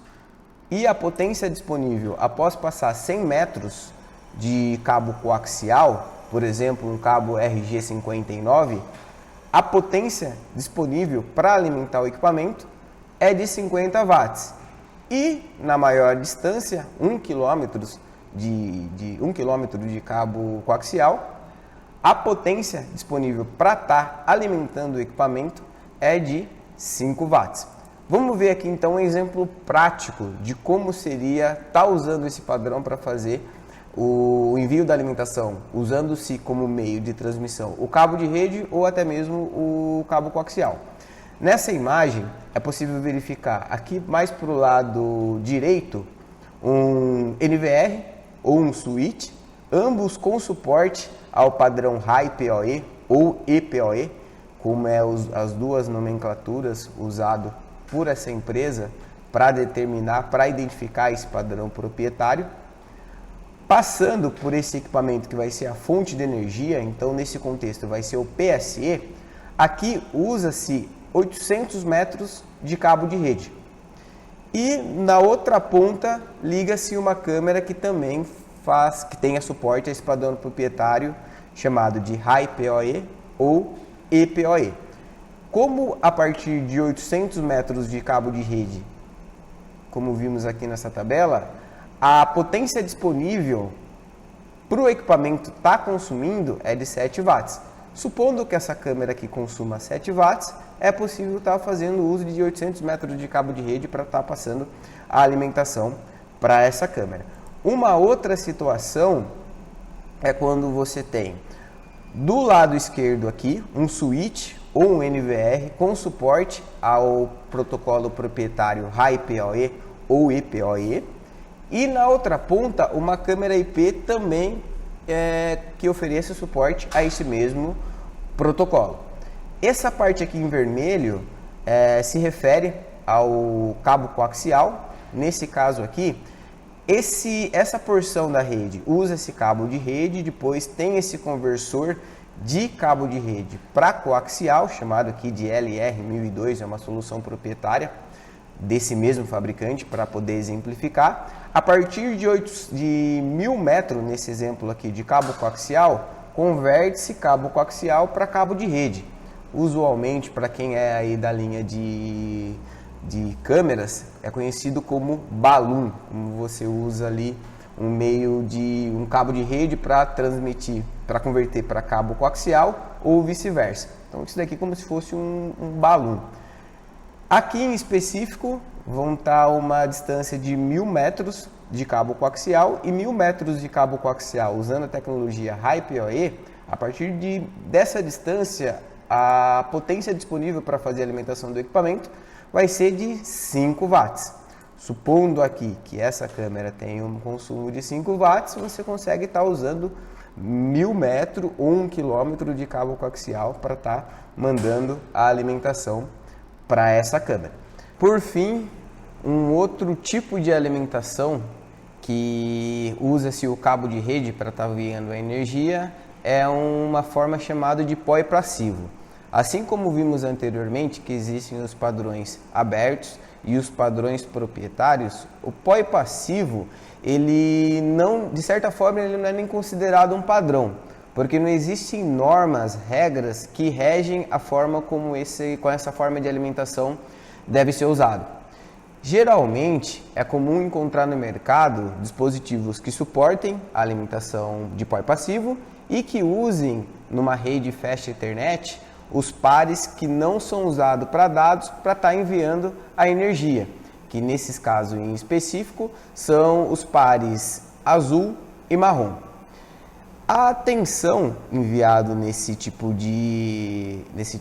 A: e a potência disponível após passar 100 metros de cabo coaxial, por exemplo, um cabo RG59, a potência disponível para alimentar o equipamento é de 50 watts. E na maior distância, 1 km de cabo coaxial, a potência disponível para estar alimentando o equipamento é de 5 watts. Vamos ver aqui então um exemplo prático de como seria estar usando esse padrão para fazer o envio da alimentação, usando-se como meio de transmissão o cabo de rede ou até mesmo o cabo coaxial. Nessa imagem é possível verificar aqui mais para o lado direito um NVR ou um switch, ambos com suporte ao padrão High PoE ou ePoE, como as duas nomenclaturas usadas por essa empresa para determinar, para identificar esse padrão proprietário, passando por esse equipamento que vai ser a fonte de energia. Então nesse contexto vai ser o PSE. Aqui usa-se 800 metros de cabo de rede e na outra ponta liga-se uma câmera que também que tenha suporte a esse padrão proprietário chamado de High PoE ou EPoE. Como a partir de 800 metros de cabo de rede, como vimos aqui nessa tabela, a potência disponível para o equipamento estar consumindo é de 7 watts. Supondo que essa câmera aqui consuma 7 watts, é possível estar fazendo uso de 800 metros de cabo de rede para estar passando a alimentação para essa câmera. Uma outra situação é quando você tem do lado esquerdo aqui um switch ou um NVR com suporte ao protocolo proprietário High PoE ou EPoE, e na outra ponta uma câmera IP também que ofereça suporte a esse mesmo protocolo. Essa parte aqui em vermelho se refere ao cabo coaxial. Nesse caso aqui, essa porção da rede usa esse cabo de rede, depois tem esse conversor de cabo de rede para coaxial, chamado aqui de LR1002, é uma solução proprietária desse mesmo fabricante para poder exemplificar. A partir de 1000 metros, nesse exemplo aqui de cabo coaxial, converte-se cabo coaxial para cabo de rede. Usualmente, para quem é aí da linha de câmeras, é conhecido como balloon, como você usa ali um cabo de rede para transmitir, para converter para cabo coaxial ou vice-versa. Então isso daqui é como se fosse um balloon. Aqui em específico vão estar uma distância de 1000 metros de cabo coaxial e 1000 metros de cabo coaxial usando a tecnologia High PoE. A partir dessa distância, a potência disponível para fazer a alimentação do equipamento vai ser de 5 watts. Supondo aqui que essa câmera tem um consumo de 5 watts, você consegue estar usando 1000 metros ou 1 quilômetro de cabo coaxial para estar mandando a alimentação para essa câmera. Por fim, um outro tipo de alimentação que usa-se o cabo de rede para estar enviando a energia é uma forma chamada de PoE passivo. Assim como vimos anteriormente que existem os padrões abertos e os padrões proprietários, o PoE passivo, ele não, de certa forma, ele não é nem considerado um padrão, porque não existem normas, regras que regem a forma como essa forma de alimentação deve ser usado. Geralmente, é comum encontrar no mercado dispositivos que suportem a alimentação de PoE passivo e que usem numa rede Fast Ethernet os pares que não são usados para dados para estar enviando a energia, que nesses casos em específico são os pares azul e marrom. A tensão enviada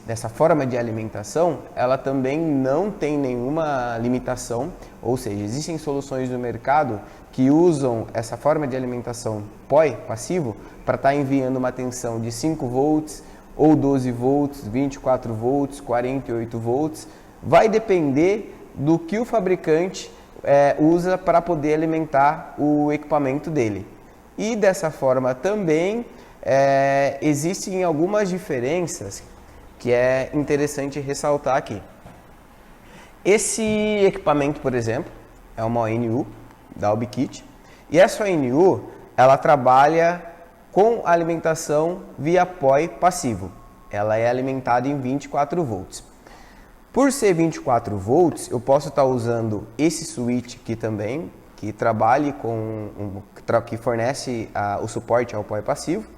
A: nessa forma de alimentação, ela também não tem nenhuma limitação, ou seja, existem soluções no mercado que usam essa forma de alimentação PoE passivo para estar enviando uma tensão de 5 volts ou 12 volts, 24 volts, 48 volts, vai depender do que o fabricante usa para poder alimentar o equipamento dele. E dessa forma também existem algumas diferenças que é interessante ressaltar aqui. Esse equipamento, por exemplo, é uma ONU da Albikit, e essa ONU ela trabalha com alimentação via PoE passivo. Ela é alimentada em 24 volts. Por ser 24 volts, eu posso estar usando esse switch aqui também, que trabalhe que fornece o suporte ao PoE passivo.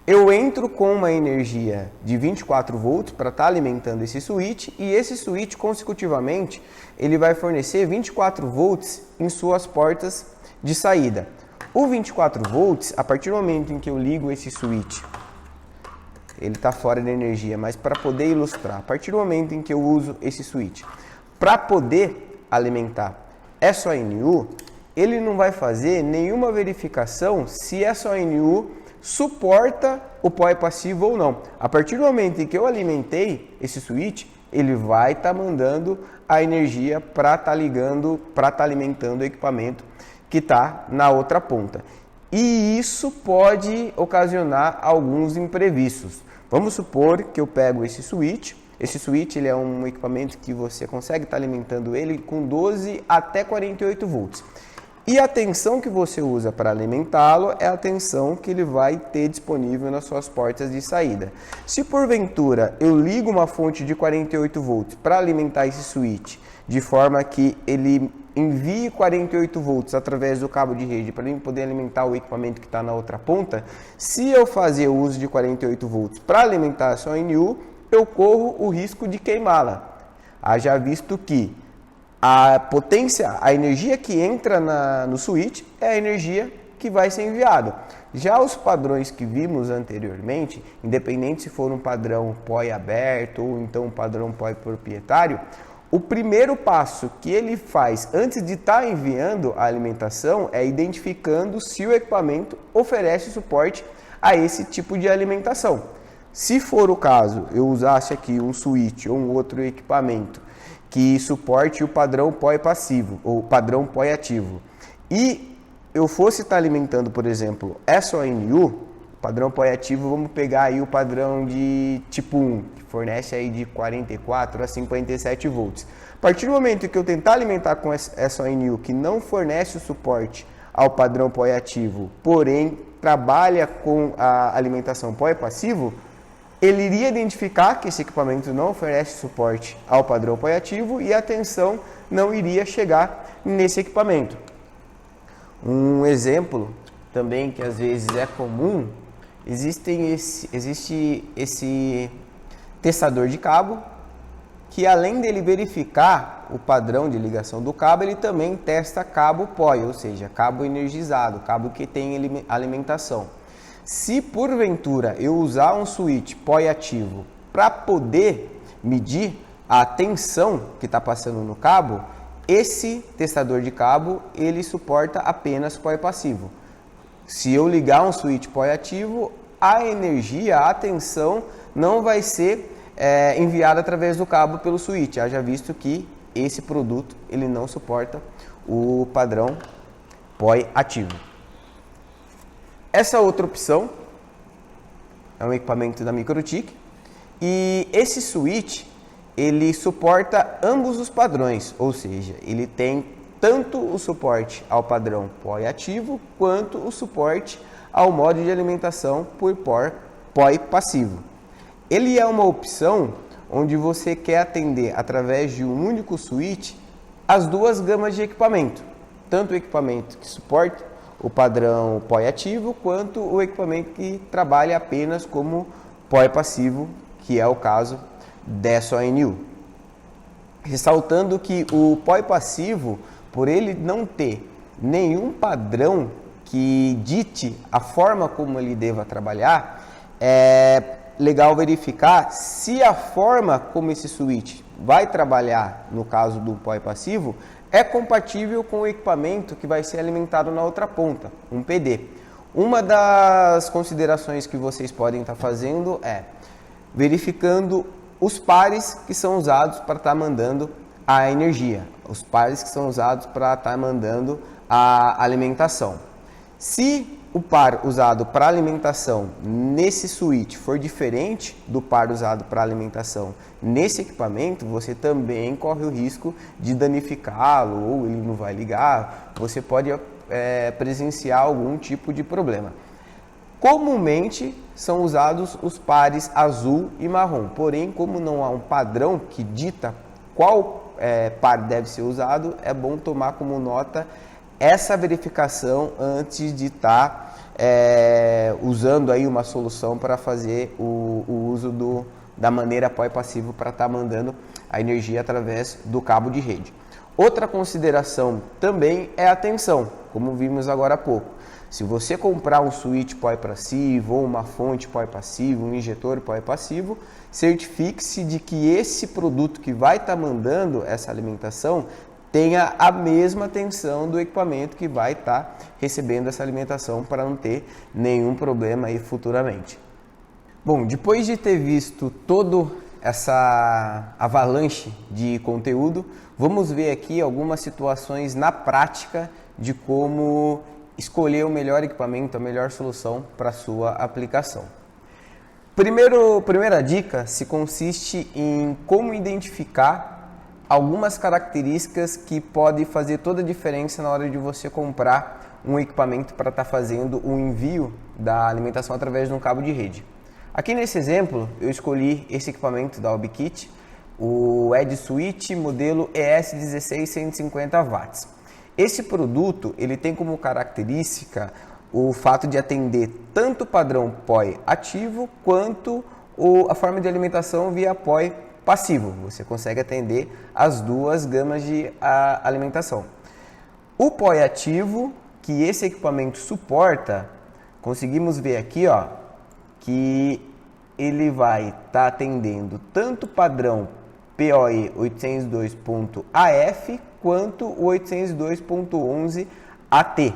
A: Eu entro com uma energia de 24 volts para estar alimentando esse switch, e esse switch consecutivamente ele vai fornecer 24 volts em suas portas de saída. O 24 volts, a partir do momento em que eu ligo esse switch, ele está fora de energia, mas para poder ilustrar, a partir do momento em que eu uso esse switch para poder alimentar essa ONU, ele não vai fazer nenhuma verificação se essa ONU suporta o POI passivo ou não. A partir do momento em que eu alimentei esse switch, ele vai estar mandando a energia para estar ligando, para estar alimentando o equipamento que está na outra ponta. E isso pode ocasionar alguns imprevistos. Vamos supor que eu pego esse switch. Esse switch ele é um equipamento que você consegue estar alimentando ele com 12 até 48 volts. E a tensão que você usa para alimentá-lo é a tensão que ele vai ter disponível nas suas portas de saída. Se porventura eu ligo uma fonte de 48 volts para alimentar esse switch, de forma que ele envie 48 volts através do cabo de rede para ele poder alimentar o equipamento que está na outra ponta, se eu fazer o uso de 48 volts para alimentar a sua NU, eu corro o risco de queimá-la. Haja visto que a potência, a energia que entra no switch é a energia que vai ser enviada. Já os padrões que vimos anteriormente, independente se for um padrão POI aberto ou então um padrão POI proprietário, o primeiro passo que ele faz antes de estar enviando a alimentação é identificando se o equipamento oferece suporte a esse tipo de alimentação. Se for o caso, eu usasse aqui um switch ou um outro equipamento que suporte o padrão POI passivo ou padrão POI ativo e eu fosse estar alimentando, por exemplo, SONU, padrão POI ativo, vamos pegar aí o padrão de tipo 1, que fornece aí de 44 a 57 volts. A partir do momento que eu tentar alimentar com SONU, que não fornece o suporte ao padrão POI ativo, porém trabalha com a alimentação POI passivo, ele iria identificar que esse equipamento não oferece suporte ao padrão POI ativo e a tensão não iria chegar nesse equipamento. Um exemplo também que às vezes é comum, existe esse testador de cabo que, além dele verificar o padrão de ligação do cabo, ele também testa cabo POI, ou seja, cabo energizado, cabo que tem alimentação. Se porventura eu usar um switch POI ativo para poder medir a tensão que está passando no cabo, esse testador de cabo ele suporta apenas POI passivo. Se eu ligar um switch POI ativo, a energia, a tensão não vai ser enviada através do cabo pelo switch, haja visto que esse produto ele não suporta o padrão POI ativo. Essa outra opção é um equipamento da Microtik e esse switch ele suporta ambos os padrões, ou seja, ele tem tanto o suporte ao padrão POI ativo quanto o suporte ao modo de alimentação por POI passivo. Ele é uma opção onde você quer atender através de um único switch as duas gamas de equipamento, tanto o equipamento que suporta o padrão POI ativo, quanto o equipamento que trabalha apenas como POI passivo, que é o caso dessa ONU. Ressaltando que o POI passivo, por ele não ter nenhum padrão que dite a forma como ele deva trabalhar, é legal verificar se a forma como esse switch vai trabalhar, no caso do POI passivo, é compatível com o equipamento que vai ser alimentado na outra ponta, um PD. Uma das considerações que vocês podem estar fazendo é verificando os pares que são usados para estar mandando a energia, os pares que são usados para estar mandando a alimentação. Se o par usado para alimentação nesse switch for diferente do par usado para alimentação nesse equipamento, você também corre o risco de danificá-lo ou ele não vai ligar, você pode presenciar algum tipo de problema. Comumente são usados os pares azul e marrom, porém como não há um padrão que dita qual par deve ser usado, é bom tomar como nota essa verificação antes de estar usando aí uma solução para fazer o uso da maneira POI passivo para estar mandando a energia através do cabo de rede. Outra consideração também é a tensão, como vimos agora há pouco. Se você comprar um switch POI passivo ou uma fonte POI passivo, um injetor POI passivo, certifique-se de que esse produto que vai estar mandando essa alimentação tenha a mesma tensão do equipamento que vai estar recebendo essa alimentação para não ter nenhum problema aí futuramente. Bom, depois de ter visto todo essa avalanche de conteúdo, vamos ver aqui algumas situações na prática de como escolher o melhor equipamento, a melhor solução para a sua aplicação. Primeira dica se consiste em como identificar algumas características que podem fazer toda a diferença na hora de você comprar um equipamento para estar fazendo o envio da alimentação através de um cabo de rede. Aqui nesse exemplo, eu escolhi esse equipamento da Obkit, o EdSwitch modelo ES16150W. Esse produto ele tem como característica o fato de atender tanto o padrão POI ativo quanto a forma de alimentação via POI passivo. Você consegue atender as duas gamas de alimentação. O POI ativo, que esse equipamento suporta, conseguimos ver aqui, ó, que ele vai estar atendendo tanto o padrão POE 802.AF quanto o 802.11 AT.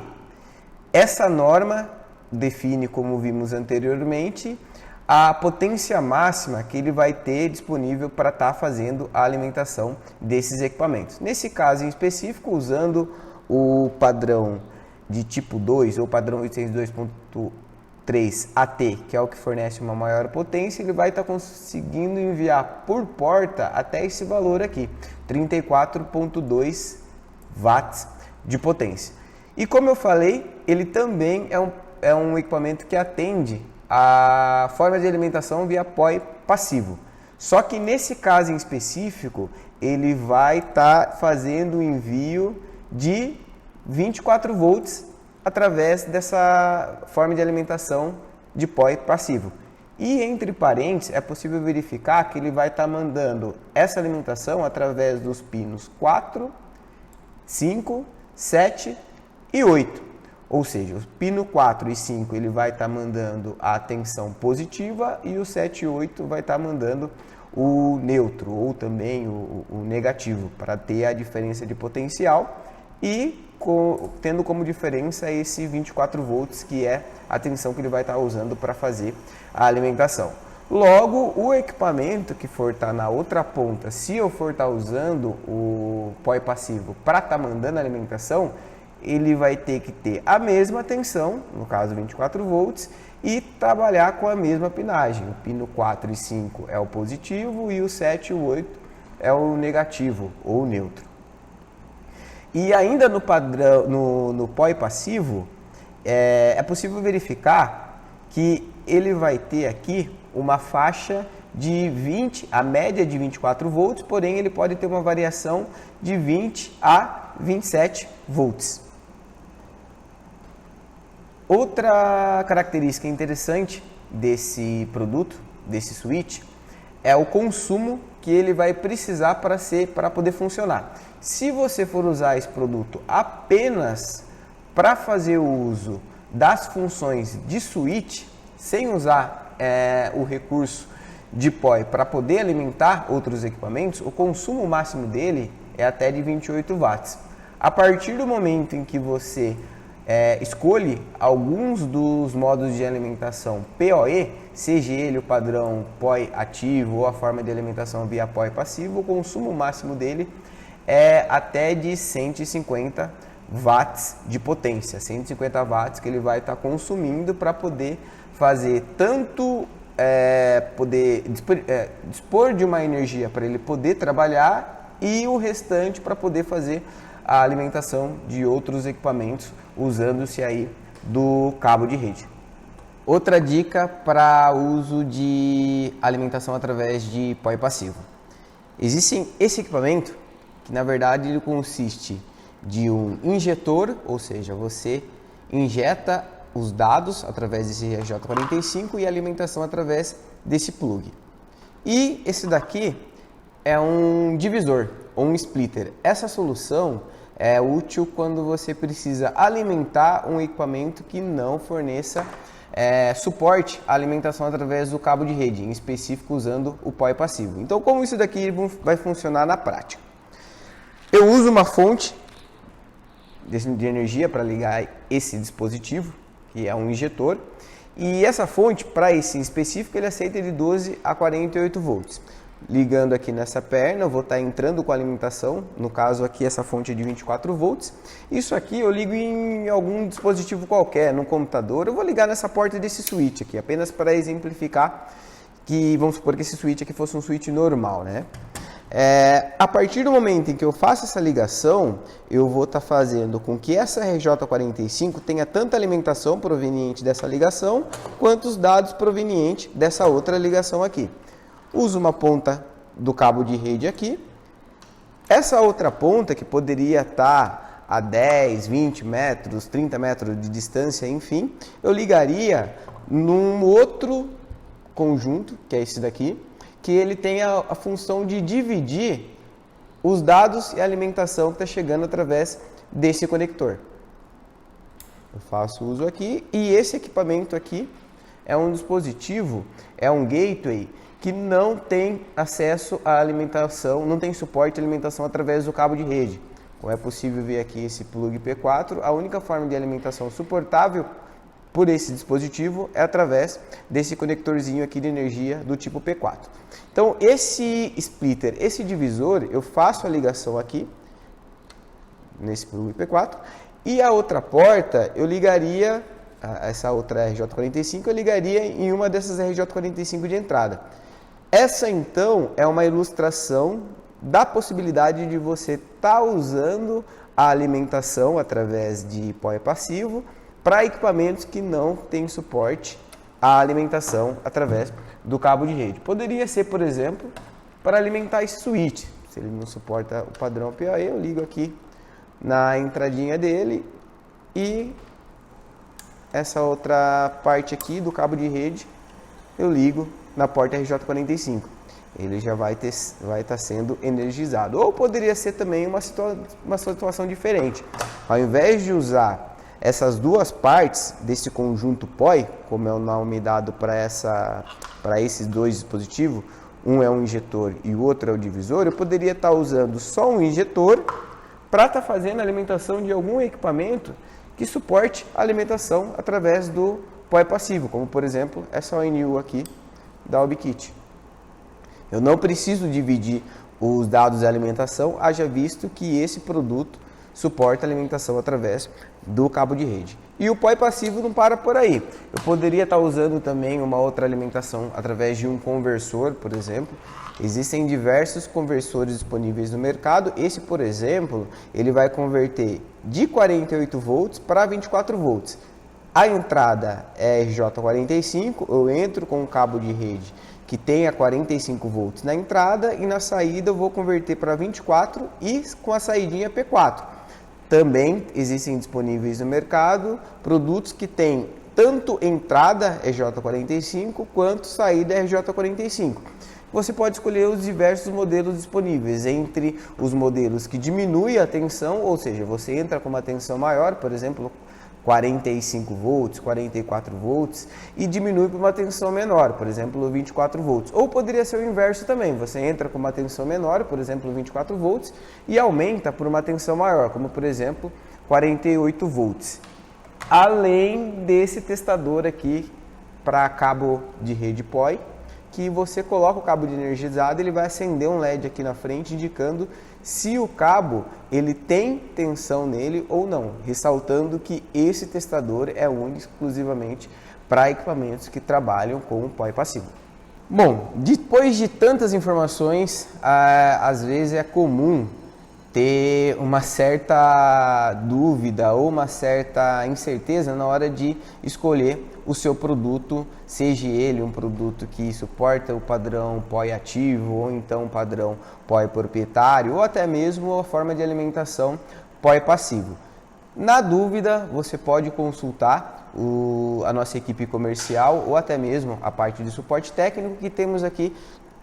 A: Essa norma define, como vimos anteriormente, a potência máxima que ele vai ter disponível para estar fazendo a alimentação desses equipamentos. Nesse caso em específico, usando o padrão de tipo 2 ou padrão 802.3 AT, que é o que fornece uma maior potência, ele vai estar conseguindo enviar por porta até esse valor aqui, 34.2 watts de potência. E como eu falei, ele também é um equipamento que atende a forma de alimentação via POI passivo. Só que nesse caso em específico, ele vai estar fazendo o envio de 24 volts através dessa forma de alimentação de POI passivo. E entre parênteses, é possível verificar que ele vai estar mandando essa alimentação através dos pinos 4, 5, 7 e 8. Ou seja, o pino 4 e 5 ele vai estar mandando a tensão positiva e o 7 e 8 vai estar mandando o neutro ou também o negativo, para ter a diferença de potencial e tendo como diferença esse 24 volts, que é a tensão que ele vai estar usando para fazer a alimentação. Logo, o equipamento que for estar na outra ponta, se eu for estar usando o POI passivo para estar mandando a alimentação, ele vai ter que ter a mesma tensão, no caso 24 volts, e trabalhar com a mesma pinagem. O pino 4 e 5 é o positivo e o 7 e o 8 é o negativo ou neutro. E ainda no padrão, no POI passivo, é possível verificar que ele vai ter aqui uma faixa de 20, a média de 24 volts, porém ele pode ter uma variação de 20 a 27 volts. Outra característica interessante desse produto, desse switch, é o consumo que ele vai precisar para poder funcionar. Se você for usar esse produto apenas para fazer o uso das funções de switch, sem usar o recurso de POI para poder alimentar outros equipamentos, o consumo máximo dele é até de 28 watts. A partir do momento em que você escolhe alguns dos modos de alimentação POE, seja ele o padrão POI ativo ou a forma de alimentação via POI passivo, o consumo máximo dele é até de 150 watts de potência, 150 watts que ele vai estar consumindo para poder fazer tanto dispor de uma energia para ele poder trabalhar e o restante para poder fazer a alimentação de outros equipamentos usando-se aí do cabo de rede. Outra dica para uso de alimentação através de POI passivo. Existe esse equipamento que na verdade ele consiste de um injetor, ou seja, você injeta os dados através desse RJ45 e a alimentação através desse plug. E esse daqui é um divisor ou um splitter. Essa solução é útil quando você precisa alimentar um equipamento que não forneça suporte à alimentação através do cabo de rede, em específico usando o POI passivo. Então, como isso daqui vai funcionar na prática? Eu uso uma fonte de energia para ligar esse dispositivo, que é um injetor, e essa fonte, para esse específico, ele aceita de 12 a 48 volts. Ligando aqui nessa perna, eu vou estar entrando com a alimentação, no caso aqui essa fonte é de 24 volts. Isso aqui eu ligo em algum dispositivo qualquer, no computador, eu vou ligar nessa porta desse switch aqui, apenas para exemplificar que, vamos supor que esse switch aqui fosse um switch normal, né? A partir do momento em que eu faço essa ligação, eu vou estar fazendo com que essa RJ45 tenha tanta alimentação proveniente dessa ligação, quanto os dados provenientes dessa outra ligação aqui. Uso uma ponta do cabo de rede aqui. Essa outra ponta, que poderia estar a 10, 20 metros, 30 metros de distância, enfim, eu ligaria num outro conjunto, que é esse daqui, que ele tem a função de dividir os dados e a alimentação que está chegando através desse conector. Eu faço uso aqui, e esse equipamento aqui é um dispositivo, é um gateway que não tem acesso à alimentação, não tem suporte à alimentação através do cabo de rede. Como é possível ver aqui esse plug P4, a única forma de alimentação suportável por esse dispositivo é através desse conectorzinho aqui de energia do tipo P4. Então esse splitter, esse divisor, eu faço a ligação aqui, nesse plug P4, e a outra porta eu ligaria, essa outra RJ45, eu ligaria em uma dessas RJ45 de entrada. Essa então é uma ilustração da possibilidade de você estar usando a alimentação através de POE passivo para equipamentos que não têm suporte à alimentação através do cabo de rede. Poderia ser, por exemplo, para alimentar esse switch. Se ele não suporta o padrão PoE, eu ligo aqui na entradinha dele e essa outra parte aqui do cabo de rede eu ligo na porta RJ45. Ele já vai estar sendo energizado. Ou poderia ser também uma situação diferente. Ao invés de usar essas duas partes desse conjunto POE, como é o nome dado para esses dois dispositivos, um é um injetor e o outro é o divisor, eu poderia estar usando só um injetor para estar fazendo a alimentação de algum equipamento que suporte a alimentação através do POE passivo, como por exemplo essa ONU aqui da OBKit. Eu não preciso dividir os dados de alimentação, haja visto que esse produto suporta alimentação através do cabo de rede. E o POE passivo não para por aí. Eu poderia estar usando também uma outra alimentação através de um conversor, por exemplo. Existem diversos conversores disponíveis no mercado. Esse, por exemplo, ele vai converter de 48 volts para 24 volts. A entrada é RJ45, eu entro com um cabo de rede que tenha 45 volts na entrada e na saída eu vou converter para 24 e com a saidinha P4. Também existem disponíveis no mercado produtos que têm tanto entrada RJ45 quanto saída RJ45. Você pode escolher os diversos modelos disponíveis, entre os modelos que diminuem a tensão, ou seja, você entra com uma tensão maior, por exemplo, 45 volts, 44 volts, e diminui para uma tensão menor, por exemplo, 24 volts. Ou poderia ser o inverso também, você entra com uma tensão menor, por exemplo, 24 volts, e aumenta por uma tensão maior, como por exemplo, 48 volts. Além desse testador aqui para cabo de rede POE, que você coloca o cabo de energizado, ele vai acender um LED aqui na frente indicando se o cabo ele tem tensão nele ou não, ressaltando que esse testador é único exclusivamente para equipamentos que trabalham com o POE passivo. Bom, depois de tantas informações, às vezes é comum ter uma certa dúvida ou uma certa incerteza na hora de escolher o seu produto, seja ele um produto que suporta o padrão POE ativo ou então o padrão POE proprietário ou até mesmo a forma de alimentação POE passivo. Na dúvida, você pode consultar a nossa equipe comercial ou até mesmo a parte de suporte técnico, que temos aqui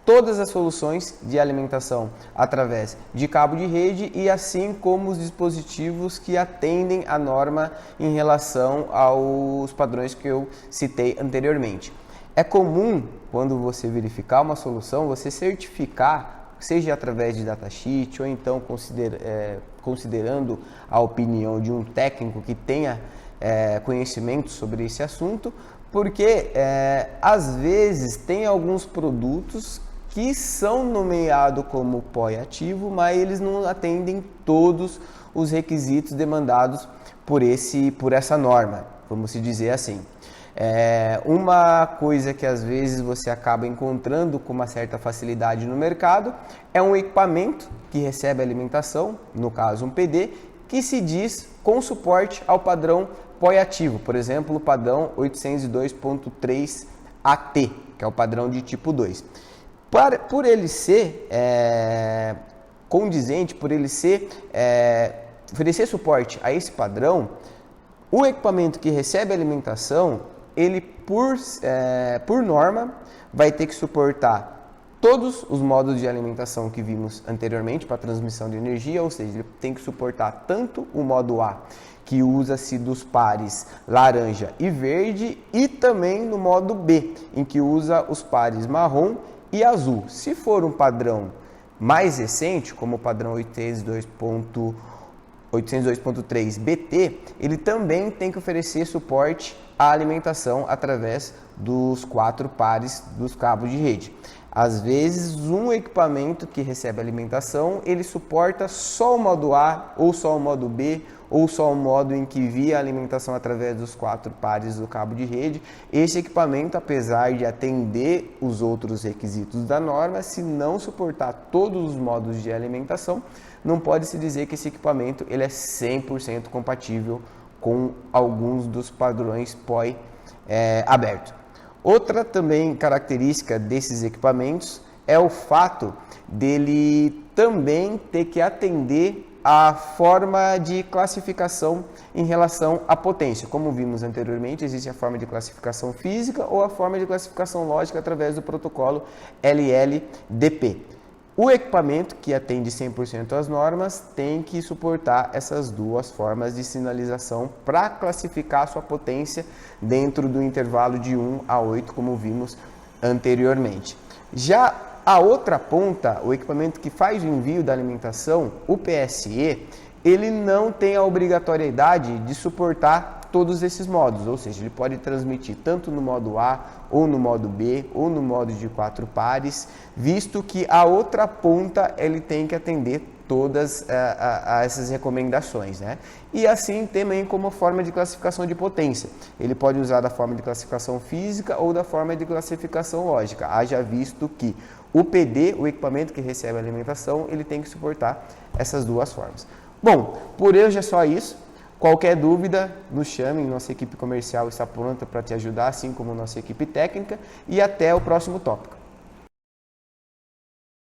A: todas as soluções de alimentação através de cabo de rede e assim como os dispositivos que atendem a norma em relação aos padrões que eu citei anteriormente. É comum, quando você verificar uma solução, você certificar seja através de datasheet ou então considerando a opinião de um técnico que tenha conhecimento sobre esse assunto, porque às vezes tem alguns produtos que são nomeados como POI ativo, mas eles não atendem todos os requisitos demandados por essa norma, vamos se dizer assim. Uma coisa que às vezes você acaba encontrando com uma certa facilidade no mercado é um equipamento que recebe alimentação, no caso um PD, que se diz com suporte ao padrão POI ativo, por exemplo, o padrão 802.3 AT, que é o padrão de tipo 2. Por ele ser condizente, por ele oferecer suporte a esse padrão, o equipamento que recebe alimentação, ele por norma vai ter que suportar todos os modos de alimentação que vimos anteriormente para transmissão de energia, ou seja, ele tem que suportar tanto o modo A, que usa-se dos pares laranja e verde, e também no modo B, em que usa os pares marrom e azul. Se for um padrão mais recente, como o padrão 802.3 BT, ele também tem que oferecer suporte à alimentação através dos 4 pares dos cabos de rede. Às vezes, um equipamento que recebe alimentação, ele suporta só o modo A, ou só o modo B, ou só o modo em que via a alimentação através dos 4 pares do cabo de rede. Esse equipamento, apesar de atender os outros requisitos da norma, se não suportar todos os modos de alimentação, não pode se dizer que esse equipamento ele é 100% compatível com alguns dos padrões POI aberto. Outra também característica desses equipamentos é o fato dele também ter que atender a forma de classificação em relação à potência. Como vimos anteriormente, existe a forma de classificação física ou a forma de classificação lógica através do protocolo LLDP. O equipamento que atende 100% às normas tem que suportar essas duas formas de sinalização para classificar a sua potência dentro do intervalo de 1 a 8, como vimos anteriormente. Já a outra ponta, o equipamento que faz o envio da alimentação, o PSE, ele não tem a obrigatoriedade de suportar todos esses modos, ou seja, ele pode transmitir tanto no modo A, ou no modo B, ou no modo de 4 pares, visto que a outra ponta ele tem que atender todas essas recomendações, né? E assim também como forma de classificação de potência. Ele pode usar da forma de classificação física ou da forma de classificação lógica, haja visto que o PD, o equipamento que recebe a alimentação, ele tem que suportar essas duas formas. Bom, por hoje é só isso. Qualquer dúvida, nos chame, nossa equipe comercial está pronta para te ajudar, assim como nossa equipe técnica, e até o próximo tópico.